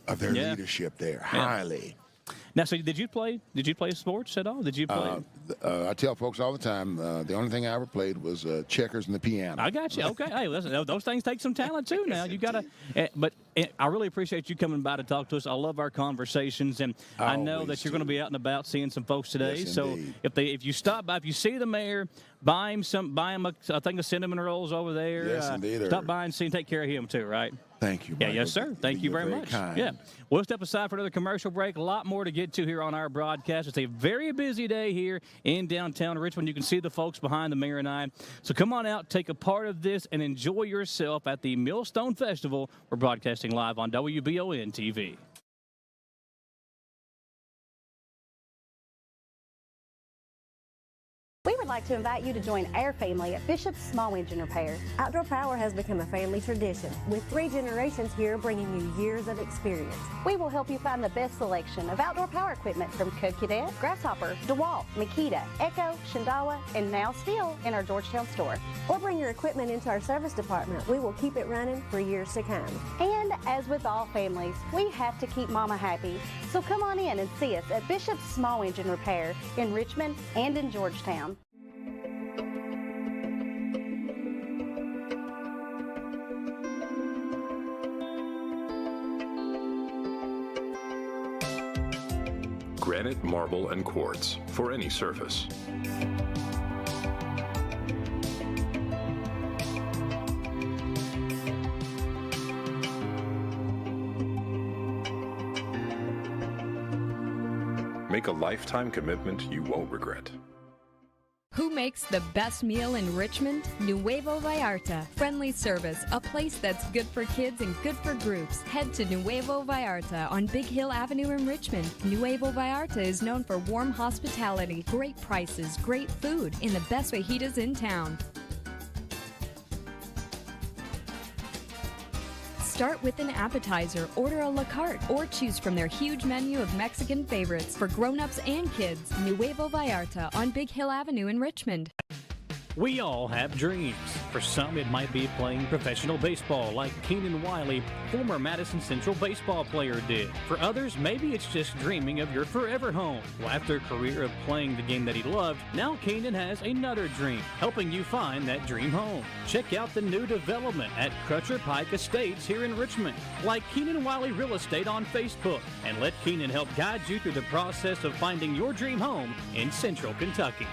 of their leadership there, highly. Now, so did you play sports at all? Did you play? I tell folks all the time, the only thing I ever played was checkers and the piano. I got you. Okay. Hey, those things take some talent too. Now you got to. But I really appreciate you coming by to talk to us. I love our conversations, and I know that you're going to be out and about seeing some folks today. Yes, so indeed. if you stop by, if you see the mayor, buy him a thing of cinnamon rolls over there. Yes, indeed. Stop by and see and take care of him too. Right. Thank you, Yeah, Michael. yes, sir. Thank you very much. Kind. Yeah. We'll step aside for another commercial break. A lot more to get to here on our broadcast. It's a very busy day here in downtown Richmond. You can see the folks behind the mayor and I. So come on out, take a part of this, and enjoy yourself at the Millstone Festival. We're broadcasting live on WBON-TV. We would like to invite you to join our family at Bishop's Small Engine Repair. Outdoor Power has become a family tradition, with 3 generations here bringing you years of experience. We will help you find the best selection of outdoor power equipment from Code Cadet, Grasshopper, DeWalt, Makita, Echo, Shindawa, and now still in our Georgetown store. Or bring your equipment into our service department. We will keep it running for years to come. And as with all families, we have to keep Mama happy. So come on in and see us at Bishop's Small Engine Repair in Richmond and in Georgetown. Granite, marble, and quartz for any surface. Make a lifetime commitment you won't regret. Who makes the best meal in Richmond? Nuevo Vallarta. Friendly service, a place that's good for kids and good for groups. Head to Nuevo Vallarta on Big Hill Avenue in Richmond. Nuevo Vallarta is known for warm hospitality, great prices, great food, and the best fajitas in town. Start with an appetizer, order a la carte, or choose from their huge menu of Mexican favorites for grown-ups and kids. Nuevo Vallarta on Big Hill Avenue in Richmond. We all have dreams. For some, it might be playing professional baseball like Keenan Wiley, former Madison Central baseball player, did. For others, maybe it's just dreaming of your forever home. Well, after a career of playing the game that he loved, now Keenan has another dream, helping you find that dream home. Check out the new development at Crutcher Pike Estates here in Richmond. Like Keenan Wiley Real Estate on Facebook, and let Keenan help guide you through the process of finding your dream home in Central Kentucky.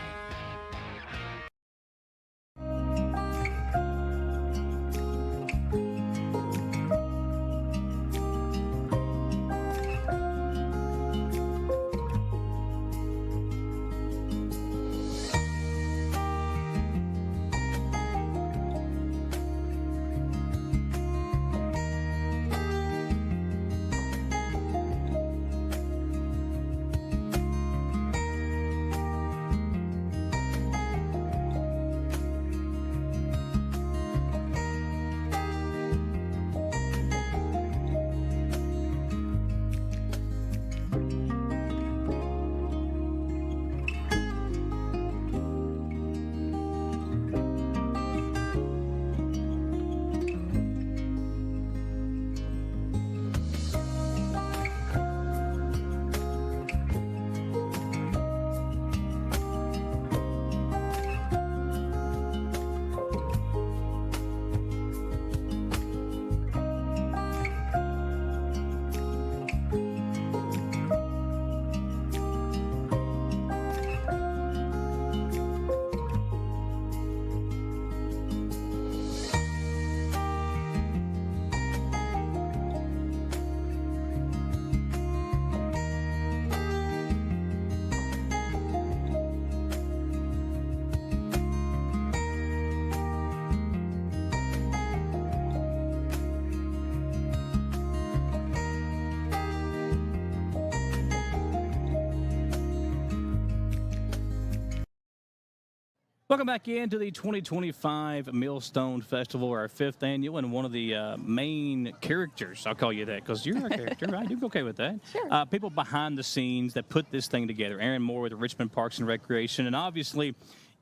Welcome back into the 2025 Millstone Festival, our 5th annual, and one of the main characters, I'll call you that, because you're a character, right? You're okay with that. Sure. People behind the scenes that put this thing together. Aaron Moore with the Richmond Parks and Recreation, and obviously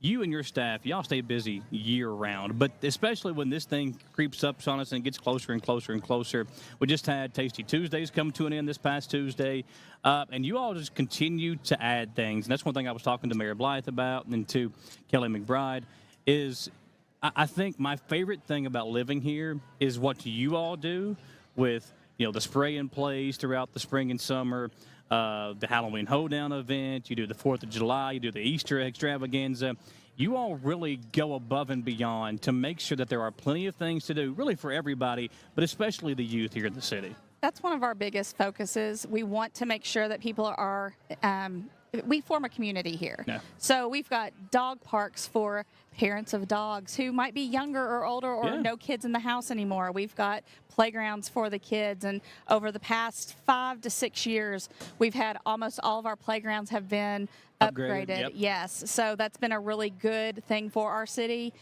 you and your staff, y'all stay busy year-round, but especially when this thing creeps up on us and gets closer and closer and closer. We just had Tasty Tuesdays come to an end this past Tuesday, and you all just continue to add things. And that's one thing I was talking to Mayor Blythe about and to Kelly McBride is I think my favorite thing about living here is what you all do with, the spray and plays throughout the spring and summer, the Halloween hoedown event, you do the 4th of July, you do the Easter extravaganza. You all really go above and beyond to make sure that there are plenty of things to do, really for everybody, but especially the youth here in the city. That's one of our biggest focuses. We want to make sure that people are we form a community here. Yeah. So we've got dog parks for parents of dogs who might be younger or older or no kids in the house anymore. We've got playgrounds for the kids, and over the past 5 to 6 years, we've had almost all of our playgrounds have been upgraded. Yep. Yes, so that's been a really good thing for our city.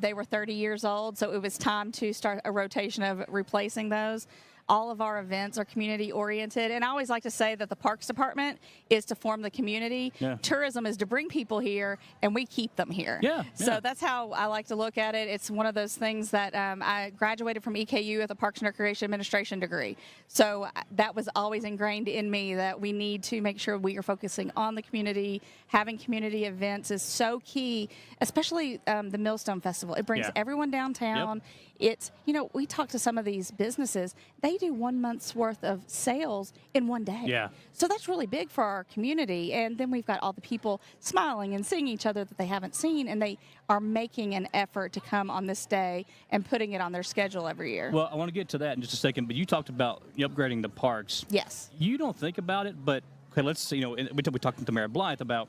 They were 30 years old, so it was time to start a rotation of replacing those. All of our events are community oriented, and I always like to say that the Parks Department is to form the community. Yeah. Tourism is to bring people here, and we keep them here. Yeah. So that's how I like to look at it. It's one of those things that I graduated from EKU with a Parks and Recreation Administration degree. So that was always ingrained in me that we need to make sure we are focusing on the community. Having community events is so key, especially the Millstone Festival. It brings everyone downtown. Yep. it's, we talk to some of these businesses, they do 1 month's worth of sales in one day. Yeah. So that's really big for our community. And then we've got all the people smiling and seeing each other that they haven't seen, and they are making an effort to come on this day and putting it on their schedule every year. Well, I want to get to that in just a second, but you talked about upgrading the parks. Yes. You don't think about it, but okay, let's, we talked to Mayor Blythe about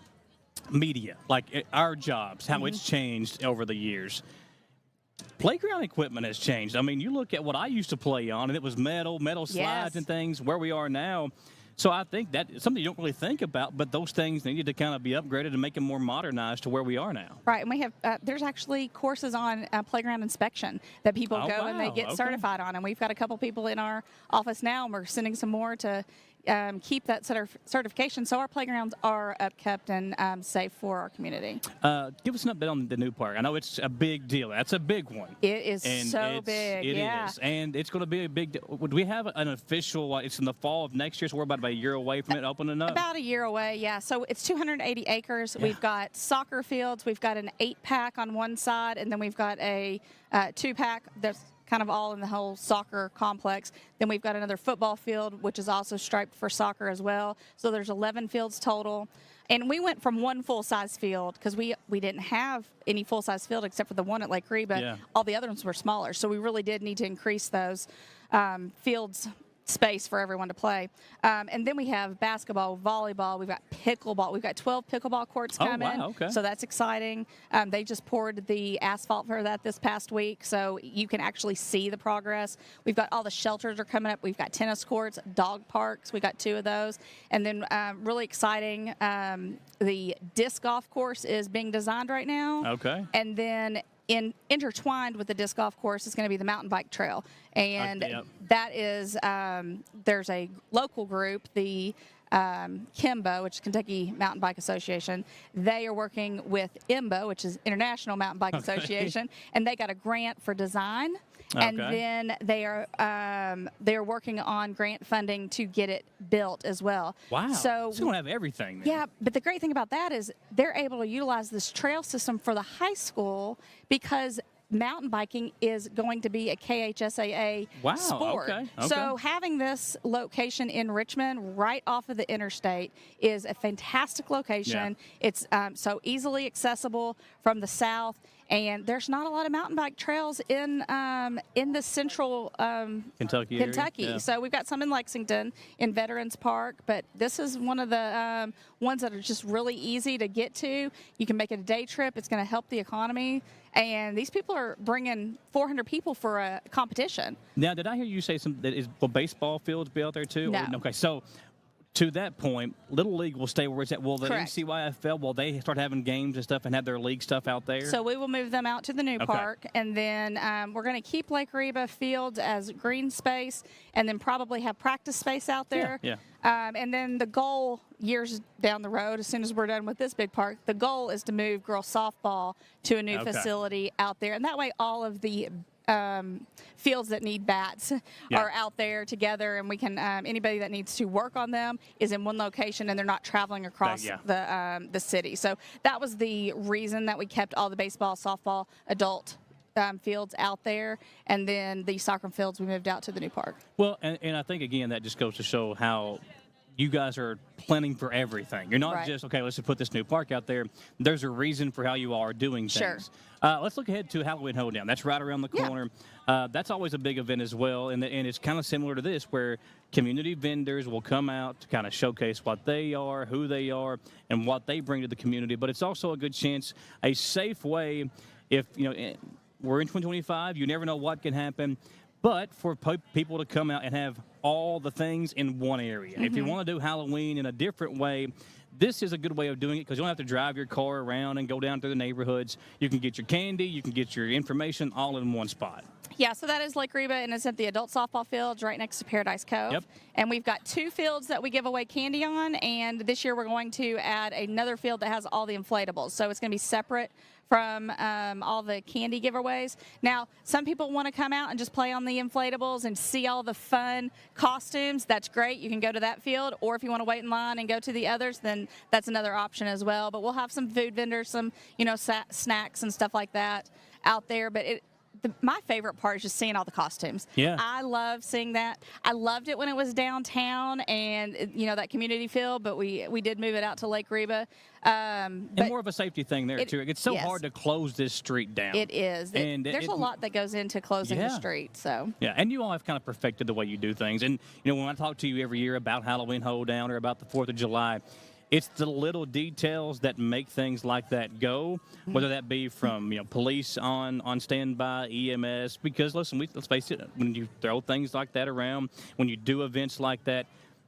media, like our jobs, how it's changed over the years. Playground equipment has changed. I mean, you look at what I used to play on, and it was metal slides and things, where we are now. So I think that's something you don't really think about, but those things needed to kind of be upgraded and make them more modernized to where we are now. Right, and we have, there's actually courses on playground inspection that people go and they get certified on, and we've got a couple people in our office now, and we're sending some more to keep that certification, so our playgrounds are upkept and safe for our community. Give us an update on the new park. I know it's a big deal. That's a big one. It is so big. It is, and it's going to be a big deal. Would we have an official? It's in the fall of next year, so we're about a year away from it opening up. About a year away, yeah. So it's 280 acres. Yeah. We've got soccer fields. We've got an 8-pack on one side, and then we've got a 2-pack that's kind of all in the whole soccer complex. Then we've got another football field, which is also striped for soccer as well. So there's 11 fields total. And we went from one full-size field because we didn't have any full-size field except for the one at Lake Reba. Yeah. All the other ones were smaller. So we really did need to increase those fields space for everyone to play. And then we have basketball, volleyball, we've got pickleball. We've got 12 pickleball courts coming. Oh, wow, okay. So that's exciting. They just poured the asphalt for that this past week, so you can actually see the progress. We've got all the shelters are coming up. We've got tennis courts, dog parks. We got 2 of those. And then really exciting, the disc golf course is being designed right now. Okay. And then intertwined with the disc golf course is going to be the mountain bike trail. And that is, there's a local group, the KIMBA, which is Kentucky Mountain Bike Association. They are working with IMBA, which is International Mountain Bike Association, and they got a grant for design. And then they're working on grant funding to get it built as well. Wow. So we're going to have everything then. Yeah, but the great thing about that is they're able to utilize this trail system for the high school because mountain biking is going to be a KHSAA sport. Okay. So having this location in Richmond right off of the interstate is a fantastic location. Yeah. It's so easily accessible from the south. And there's not a lot of mountain bike trails in the central Kentucky. Yeah. So we've got some in Lexington, in Veterans Park, but this is one of the ones that are just really easy to get to. You can make it a day trip. It's going to help the economy. And these people are bringing 400 people for a competition. Now, did I hear you say something? Will baseball fields be out there too? No. Okay, so to that point, Little League will stay where it's at. Will the Correct. NCYFL, will they start having games and stuff and have their league stuff out there? So we will move them out to the new park, and then we're going to keep Lake Reba fields as green space, and then probably have practice space out there. Yeah. And then the goal years down the road, as soon as we're done with this big park, the goal is to move girls softball to a new facility out there, and that way all of the fields that need bats are out there together, and we can anybody that needs to work on them is in one location, and they're not traveling across the city. So that was the reason that we kept all the baseball, softball, adult fields out there, and then the soccer fields we moved out to the new park. Well, and I think again that just goes to show how you guys are planning for everything. You're not just, okay, let's just put this new park out there. There's a reason for how you all are doing things. Let's look ahead to Halloween Hoedown. That's right around the corner. That's always a big event as well, and it's kind of similar to this, where community vendors will come out to kind of showcase what they are, who they are, and what they bring to the community. But it's also a good chance, a safe way, if, we're in 2025, you never know what can happen. But for people to come out and have all the things in one area. If you want to do Halloween in a different way, this is a good way of doing it because you don't have to drive your car around and go down through the neighborhoods. You can get your candy, you can get your information all in one spot. Yeah, so that is Lake Reba, and it's at the adult softball fields right next to Paradise Cove. Yep. And we've got 2 fields that we give away candy on, and this year we're going to add another field that has all the inflatables. So it's going to be separate from all the candy giveaways. Now, some people want to come out and just play on the inflatables and see all the fun costumes. That's great. You can go to that field, or if you want to wait in line and go to the others, then that's another option as well. But we'll have some food vendors, some snacks and stuff like that out there. But my favorite part is just seeing all the costumes. Yeah. I love seeing that. I loved it when it was downtown and, that community feel, but we did move it out to Lake Reba. And more of a safety thing there, too. It's so hard to close this street down. It is. And there's a lot that goes into closing the street. So yeah, and you all have kind of perfected the way you do things. And, when I talk to you every year about Halloween Hoedown or about the 4th of July, it's the little details that make things like that go, whether that be from police on standby, EMS. Because listen, let's face it, when you throw things like that around, when you do events like that,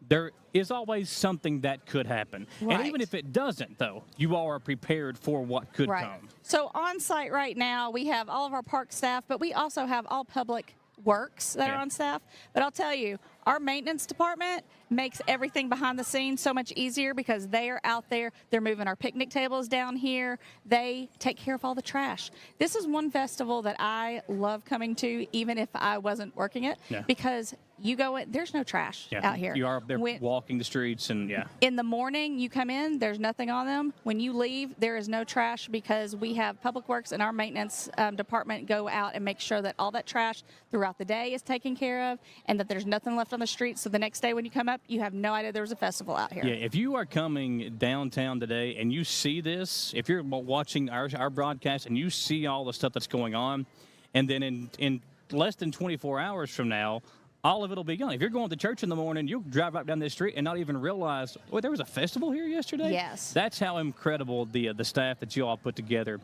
there is always something that could happen. Right. And even if it doesn't, though, you all are prepared for what could come. So on site right now, we have all of our park staff, but we also have all public works that are on staff. But I'll tell you, our maintenance department makes everything behind the scenes so much easier because they are out there. They're moving our picnic tables down here. They take care of all the trash. This is one festival that I love coming to, even if I wasn't working it, because you go in, there's no trash out here. You are up there walking the streets and In the morning, you come in, there's nothing on them. When you leave, there is no trash because we have Public Works and our maintenance department go out and make sure that all that trash throughout the day is taken care of and that there's nothing left on the street. So the next day when you come up, you have no idea there was a festival out here. Yeah, if you are coming downtown today and you see this, if you're watching our broadcast and you see all the stuff that's going on, and then in less than 24 hours from now, all of it will be gone. If you're going to church in the morning, you'll drive right down this street and not even realize, there was a festival here yesterday? Yes. That's how incredible the staff that you all put together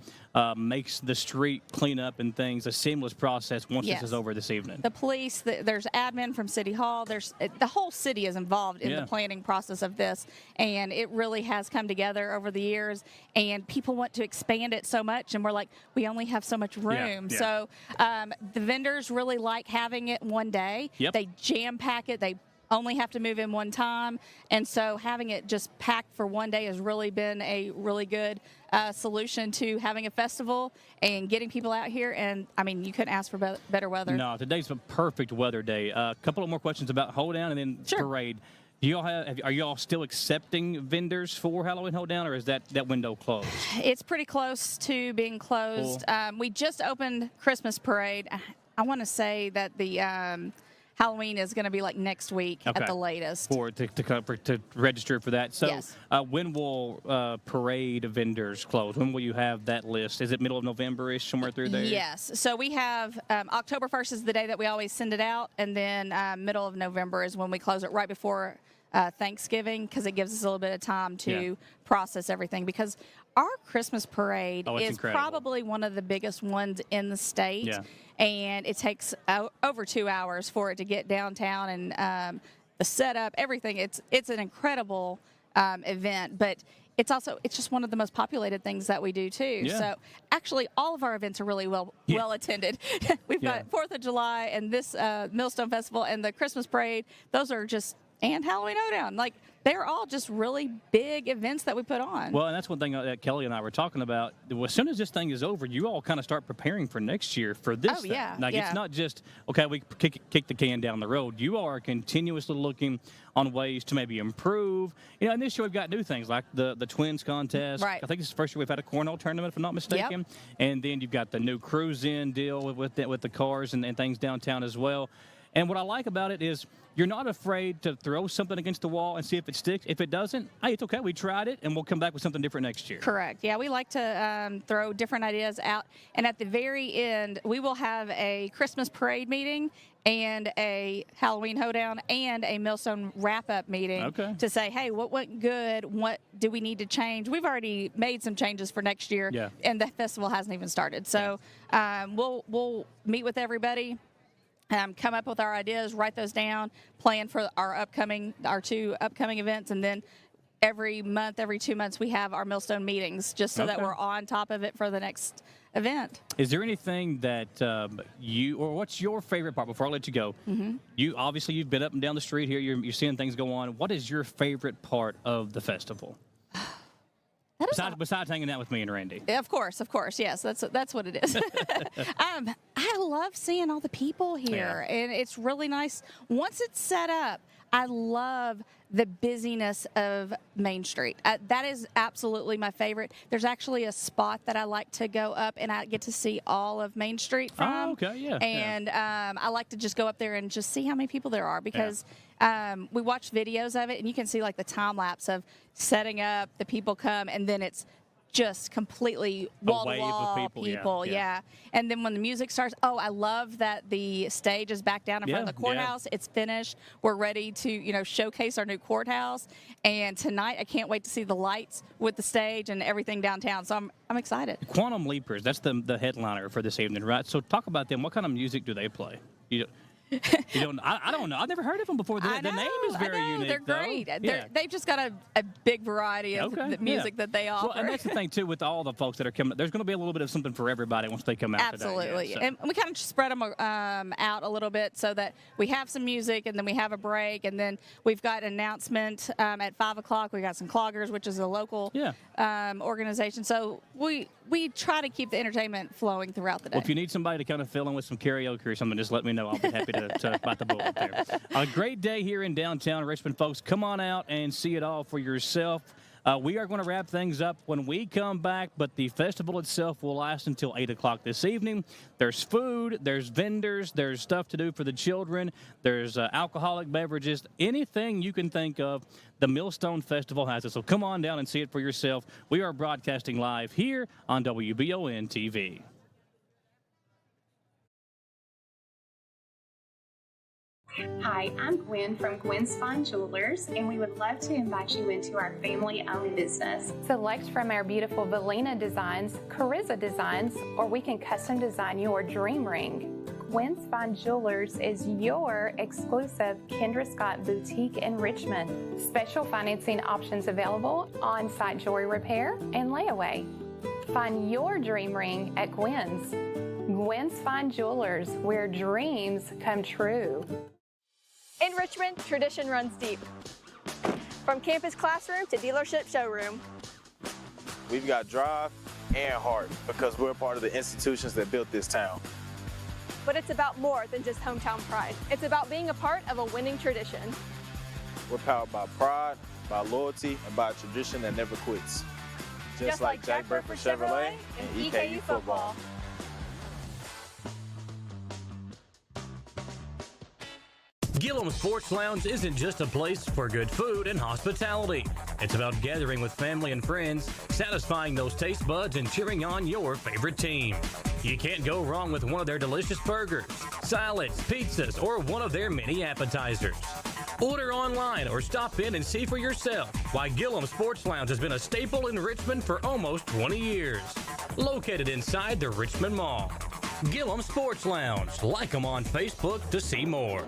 makes the street cleanup and things a seamless process once this is over this evening. The police, there's admin from City Hall. The whole city is involved in the planning process of this, and it really has come together over the years, and people want to expand it so much, and we're like, we only have so much room. So the vendors really like having it one day. They jam pack it. They only have to move in one time. And so having it just packed for one day has really been a really good solution to having a festival and getting people out here. And, I mean, you couldn't ask for better weather. No, today's a perfect weather day. A couple of more questions about Hoedown and then parade. Do y'all are y'all still accepting vendors for Halloween Hoedown, or is that window closed? It's pretty close to being closed. Cool. We just opened Christmas parade. I want to say that the Halloween is going to be like next week at the latest. To register for that. So when will parade vendors close? When will you have that list? Is it middle of November-ish, somewhere through there? Yes. So we have October 1st is the day that we always send it out, and then middle of November is when we close it, right before Thanksgiving, because it gives us a little bit of time to process everything. Because our Christmas parade is incredible. Probably one of the biggest ones in the state, and it takes over 2 hours for it to get downtown and the setup, everything. It's an incredible event, but it's just one of the most populated things that we do too. So actually all of our events are really well attended. We've got 4th of July and this Millstone Festival and the Christmas parade. Those are just, and Halloween Hoedown. Like, they're all just really big events that we put on. Well, and that's one thing that Kelly and I were talking about. As soon as this thing is over, you all kind of start preparing for next year for this thing. Like, it's not just, okay, we kick the can down the road. You are continuously looking on ways to maybe improve. And this year we've got new things like the Twins contest. Right. I think it's the first year we've had a cornhole tournament, if I'm not mistaken. And then you've got the new cruise-in deal with the cars and things downtown as well. And what I like about it is you're not afraid to throw something against the wall and see if it sticks. If it doesn't, hey, it's okay. We tried it, and we'll come back with something different next year. Correct. Yeah, we like to throw different ideas out. And at the very end, we will have a Christmas parade meeting and a Halloween Hoedown and a Millstone wrap-up meeting to say, hey, what went good? What do we need to change? We've already made some changes for next year, and the festival hasn't even started. So we'll meet with everybody. Come up with our ideas, write those down, plan for our 2 upcoming events, and then every month, every 2 months, we have our Millstone meetings just so that we're on top of it for the next event. Is there anything that or what's your favorite part before I let you go? You've been up and down the street here. You're seeing things go on. What is your favorite part of the festival? Besides hanging out with me and Randy. Of course, yes, that's what it is. I love seeing all the people here, and it's really nice. Once it's set up, I love the busyness of Main Street. That is absolutely my favorite. There's actually a spot that I like to go up, and I get to see all of Main Street from. Oh, okay, yeah. And I like to just go up there and just see how many people there are, because we watch videos of it, and you can see like the time lapse of setting up, the people come, and then it's just completely wall-to-wall people. Yeah. And then when the music starts, I love that the stage is back down in front of the courthouse. It's finished. We're ready to, showcase our new courthouse. And tonight, I can't wait to see the lights with the stage and everything downtown. So I'm excited. Quantum Leapers, that's the headliner for this evening, right? So talk about them. What kind of music do they play? I don't know. I've never heard of them before. The name is very unique. They're great. They've just got a big variety of the music that they offer. Well, and that's the thing, too, with all the folks that are coming. There's going to be a little bit of something for everybody once they come out Absolutely. today. And we kind of spread them out a little bit so that we have some music, and then we have a break, and then we've got an announcement at 5 o'clock. We got some Cloggers, which is a local organization. So we try to keep the entertainment flowing throughout the day. Well, if you need somebody to kind of fill in with some karaoke or something, just let me know. I'll be happy to bite the bullet there. A great day here in downtown Richmond, folks. Come on out and see it all for yourself. We are going to wrap things up when we come back, but the festival itself will last until 8 o'clock this evening. There's food, there's vendors, there's stuff to do for the children, there's alcoholic beverages, anything you can think of. The Millstone Festival has it, so come on down and see it for yourself. We are broadcasting live here on WBON-TV. Hi, I'm Gwen from Gwen's Fine Jewelers, and we would love to invite you into our family-owned business. Select from our beautiful Valina designs, Carissa designs, or we can custom design your dream ring. Gwen's Fine Jewelers is your exclusive Kendra Scott boutique in Richmond. Special financing options available, on-site jewelry repair, and layaway. Find your dream ring at Gwen's. Gwen's Fine Jewelers, where dreams come true. In Richmond, tradition runs deep. From campus classroom to dealership showroom. We've got drive and heart because we're part of the institutions that built this town. But it's about more than just hometown pride. It's about being a part of a winning tradition. We're powered by pride, by loyalty, and by a tradition that never quits. Just like Jack Burford Chevrolet and EKU football. Gillum Sports Lounge isn't just a place for good food and hospitality. It's about gathering with family and friends, satisfying those taste buds, and cheering on your favorite team. You can't go wrong with one of their delicious burgers, salads, pizzas, or one of their many appetizers. Order online or stop in and see for yourself why Gillum Sports Lounge has been a staple in Richmond for almost 20 years. Located inside the Richmond Mall. Gillum Sports Lounge. Like them on Facebook to see more.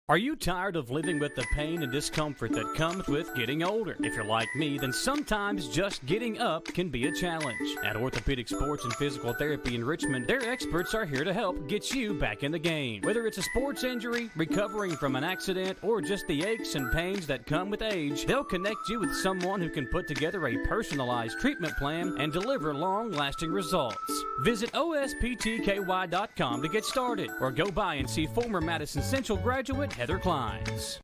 Are you tired of living with the pain and discomfort that comes with getting older? If you're like me, then sometimes just getting up can be a challenge. At Orthopedic Sports and Physical Therapy in Richmond, their experts are here to help get you back in the game. Whether it's a sports injury, recovering from an accident, or just the aches and pains that come with age, they'll connect you with someone who can put together a personalized treatment plan and deliver long-lasting results. Visit osptky.com to get started, or go by and see former Madison Central graduate Heather Clines.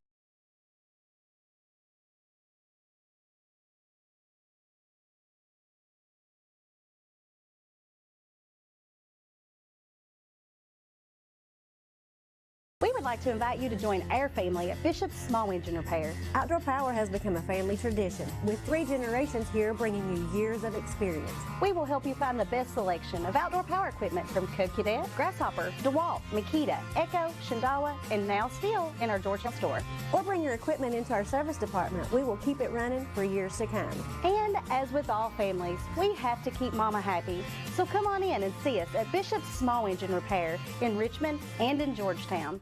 We would like to invite you to join our family at Bishop's Small Engine Repair. Outdoor Power has become a family tradition, with 3 generations here bringing you years of experience. We will help you find the best selection of outdoor power equipment from Cadet, Grasshopper, DeWalt, Makita, Echo, Shindawa, and now Steel in our Georgetown store. Or bring your equipment into our service department. We will keep it running for years to come. And as with all families, we have to keep Mama happy. So come on in and see us at Bishop's Small Engine Repair in Richmond and in Georgetown.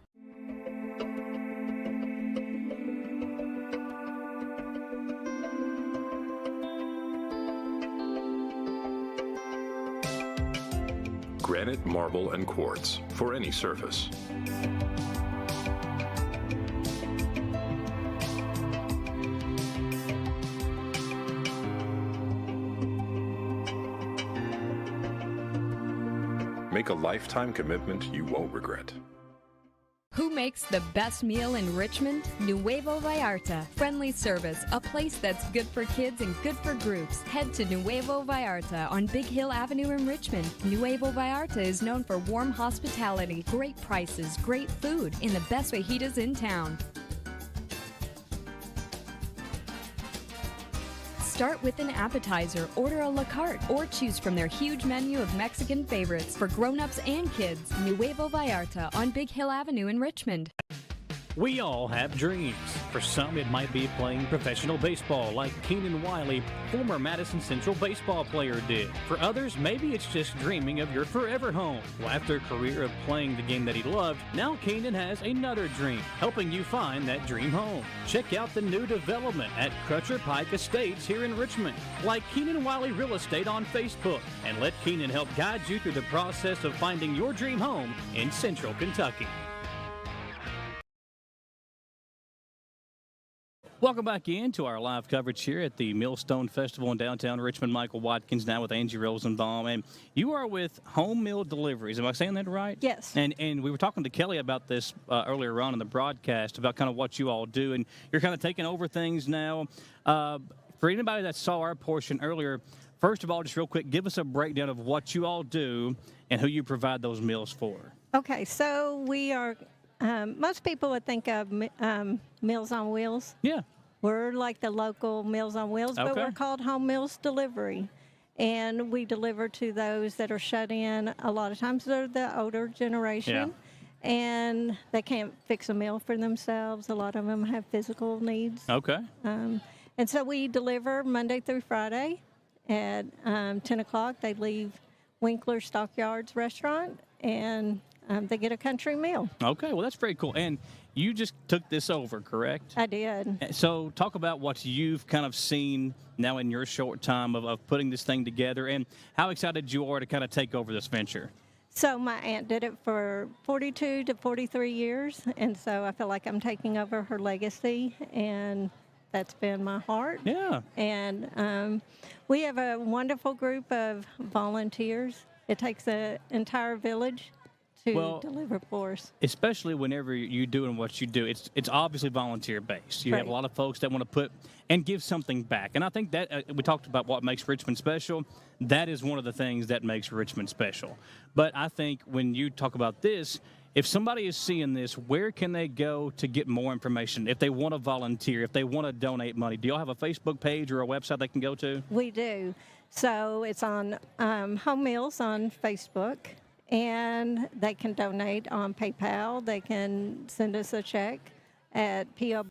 Granite, marble, and quartz for any surface. Make a lifetime commitment you won't regret. Who makes the best meal in Richmond? Nuevo Vallarta. Friendly service, a place that's good for kids and good for groups. Head to Nuevo Vallarta on Big Hill Avenue in Richmond. Nuevo Vallarta is known for warm hospitality, great prices, great food, and the best fajitas in town. Start with an appetizer, order a la carte, or choose from their huge menu of Mexican favorites for grown-ups and kids. Nuevo Vallarta on Big Hill Avenue in Richmond. We all have dreams. For some, it might be playing professional baseball like Keenan Wiley, former Madison Central baseball player, did. For others, maybe it's just dreaming of your forever home. Well, after a career of playing the game that he loved, now Keenan has another dream, helping you find that dream home. Check out the new development at Crutcher Pike Estates here in Richmond. Like Keenan Wiley Real Estate on Facebook, and let Keenan help guide you through the process of finding your dream home in Central Kentucky. Welcome back in to our live coverage here at the Millstone Festival in downtown Richmond. Michael Watkins now with Angie Rosenbaum. And you are with Home Meal Deliveries. Am I saying that right? Yes. And we were talking to Kelly about this earlier on in the broadcast about kind of what you all do. And you're kind of taking over things now. For anybody that saw our portion earlier, first of all, just real quick, give us a breakdown of what you all do and who you provide those meals for. Okay, so we are... most people would think of Meals on Wheels. Yeah. We're like the local Meals on Wheels, but we're called Home Meals Delivery. And we deliver to those that are shut in. A lot of times they're the older generation. Yeah. And they can't fix a meal for themselves. A lot of them have physical needs. Okay. And so we deliver Monday through Friday at 10 o'clock. They leave Winkler Stockyards Restaurant, and they get a country meal. Okay, well, that's very cool. And you just took this over, correct? I did. So talk about what you've kind of seen now in your short time of putting this thing together, and how excited you are to kind of take over this venture. So my aunt did it for 42 to 43 years, and so I feel like I'm taking over her legacy, and that's been my heart. Yeah. And we have a wonderful group of volunteers. It takes an entire village to deliver for us. Especially whenever you're doing what you do, it's obviously volunteer based. You have a lot of folks that want to put and give something back, and I think that we talked about what makes Richmond special. That is one of the things that makes Richmond special. But I think when you talk about this, if somebody is seeing this, where can they go to get more information? If they want to volunteer, if they want to donate money, do y'all have a Facebook page or a website they can go to? We do. So it's on Home Meals on Facebook. And they can donate on PayPal. They can send us a check at P.O.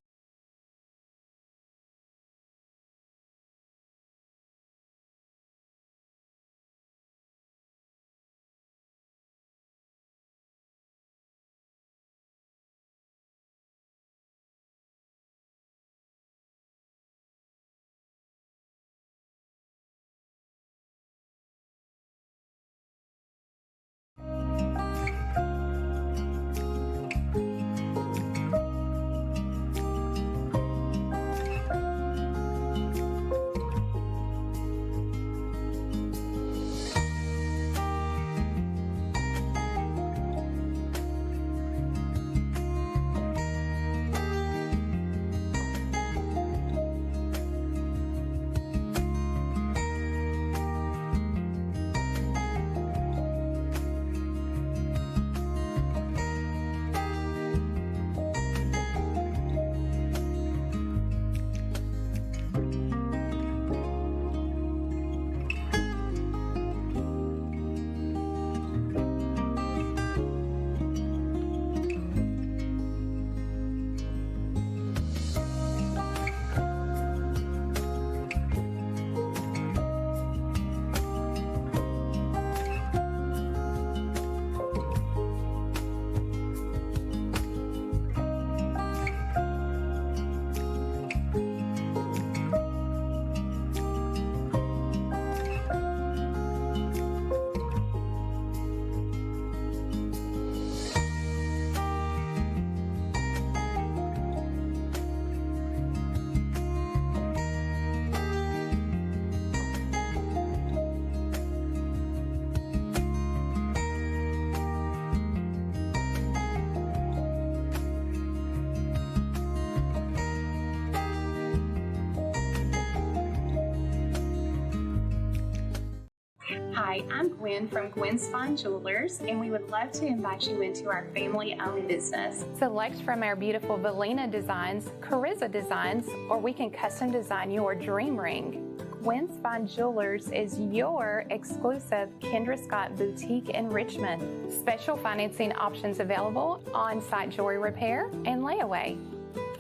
Hi, I'm Gwen from Gwen's Fine Jewelers, and we would love to invite you into our family-owned business. Select from our beautiful Valina designs, Carissa designs, or we can custom design your dream ring. Gwen's Fine Jewelers is your exclusive Kendra Scott boutique in Richmond. Special financing options available, on-site jewelry repair, and layaway.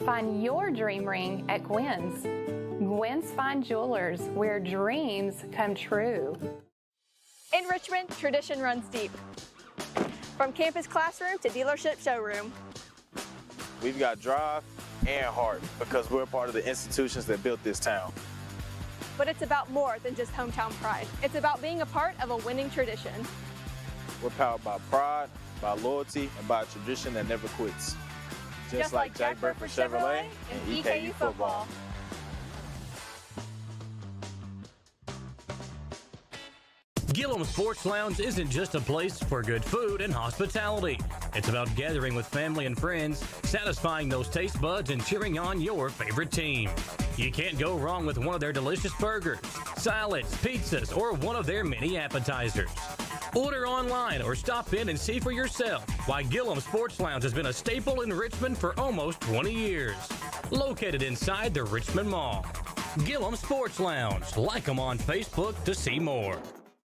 Find your dream ring at Gwen's. Gwen's Fine Jewelers, where dreams come true. In Richmond, tradition runs deep. From campus classroom to dealership showroom. We've got drive and heart because we're part of the institutions that built this town. But it's about more than just hometown pride. It's about being a part of a winning tradition. We're powered by pride, by loyalty, and by a tradition that never quits. Just like Jack Burford Chevrolet and EKU football. Gillum Sports Lounge isn't just a place for good food and hospitality. It's about gathering with family and friends, satisfying those taste buds, and cheering on your favorite team. You can't go wrong with one of their delicious burgers, salads, pizzas, or one of their many appetizers. Order online or stop in and see for yourself why Gillum Sports Lounge has been a staple in Richmond for almost 20 years. Located inside the Richmond Mall. Gillum Sports Lounge. Like them on Facebook to see more.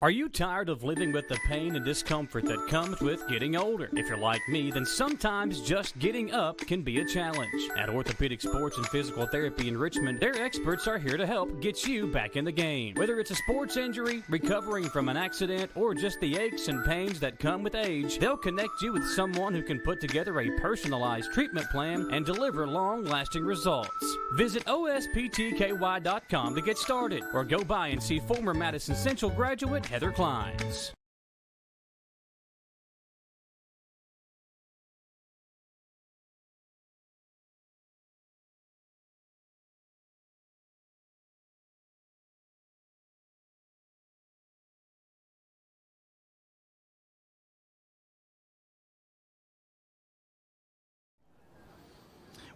Are you tired of living with the pain and discomfort that comes with getting older? If you're like me, then sometimes just getting up can be a challenge. At Orthopedic Sports and Physical Therapy in Richmond, their experts are here to help get you back in the game. Whether it's a sports injury, recovering from an accident, or just the aches and pains that come with age, they'll connect you with someone who can put together a personalized treatment plan and deliver long-lasting results. Visit osptky.com to get started, or go by and see former Madison Central graduate Heather Kleins.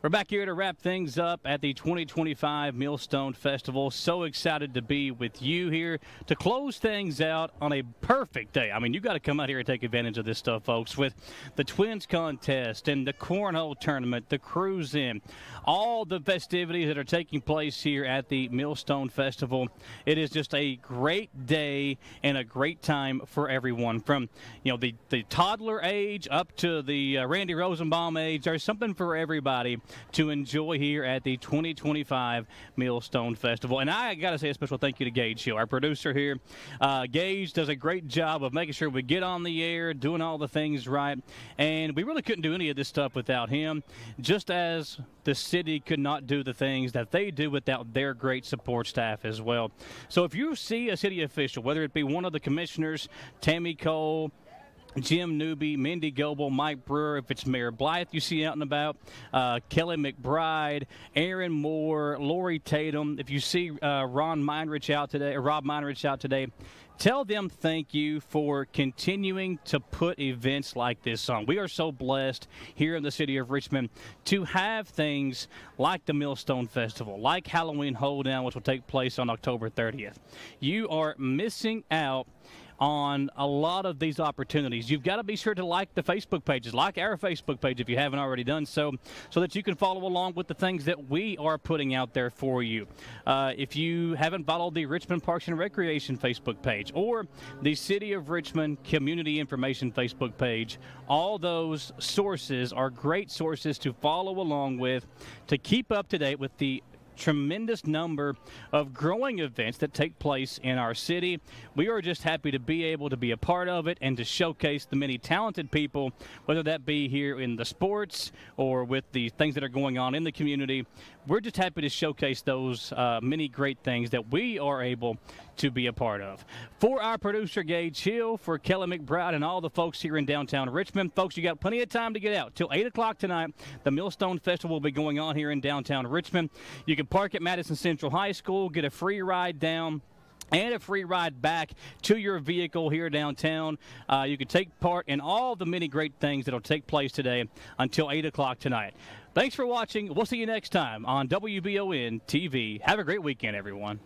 We're back here to wrap things up at the 2025 Millstone Festival. So excited to be with you here to close things out on a perfect day. I mean, you got to come out here and take advantage of this stuff, folks, with the Twins contest and the cornhole tournament, the cruise in, all the festivities that are taking place here at the Millstone Festival. It is just a great day and a great time for everyone, from the toddler age up to the Randy Rosenbaum age. There's something for everybody to enjoy here at the 2025 Millstone Festival. And I got to say a special thank you to Gage Hill, our producer here. Gage does a great job of making sure we get on the air, doing all the things right. And we really couldn't do any of this stuff without him, just as the city could not do the things that they do without their great support staff as well. So if you see a city official, whether it be one of the commissioners, Tammy Cole, Jim Newby, Mindy Goebel, Mike Brewer, if it's Mayor Blythe you see out and about, Kelly McBride, Aaron Moore, Lori Tatum, if you see Rob Meinrich out today, tell them thank you for continuing to put events like this on. We are so blessed here in the city of Richmond to have things like the Millstone Festival, like Halloween Hoedown, which will take place on October 30th. You are missing out on a lot of these opportunities. You've got to be sure to like the Facebook pages, like our Facebook page if you haven't already done so, so that you can follow along with the things that we are putting out there for you. If you haven't followed the Richmond Parks and Recreation Facebook page or the City of Richmond Community Information Facebook page, all those sources are great sources to follow along with, to keep up to date with the tremendous number of growing events that take place in our city. We are just happy to be able to be a part of it and to showcase the many talented people, whether that be here in the sports or with the things that are going on in the community. We're just happy to showcase those many great things that we are able to be a part of. For our producer, Gage Hill, for Kelly McBride and all the folks here in downtown Richmond, folks, you got plenty of time to get out. Till 8 o'clock tonight, the Millstone Festival will be going on here in downtown Richmond. You can park at Madison Central High School, get a free ride down and a free ride back to your vehicle here downtown. You can take part in all the many great things that will take place today until 8 o'clock tonight. Thanks for watching. We'll see you next time on WBON-TV. Have a great weekend, everyone.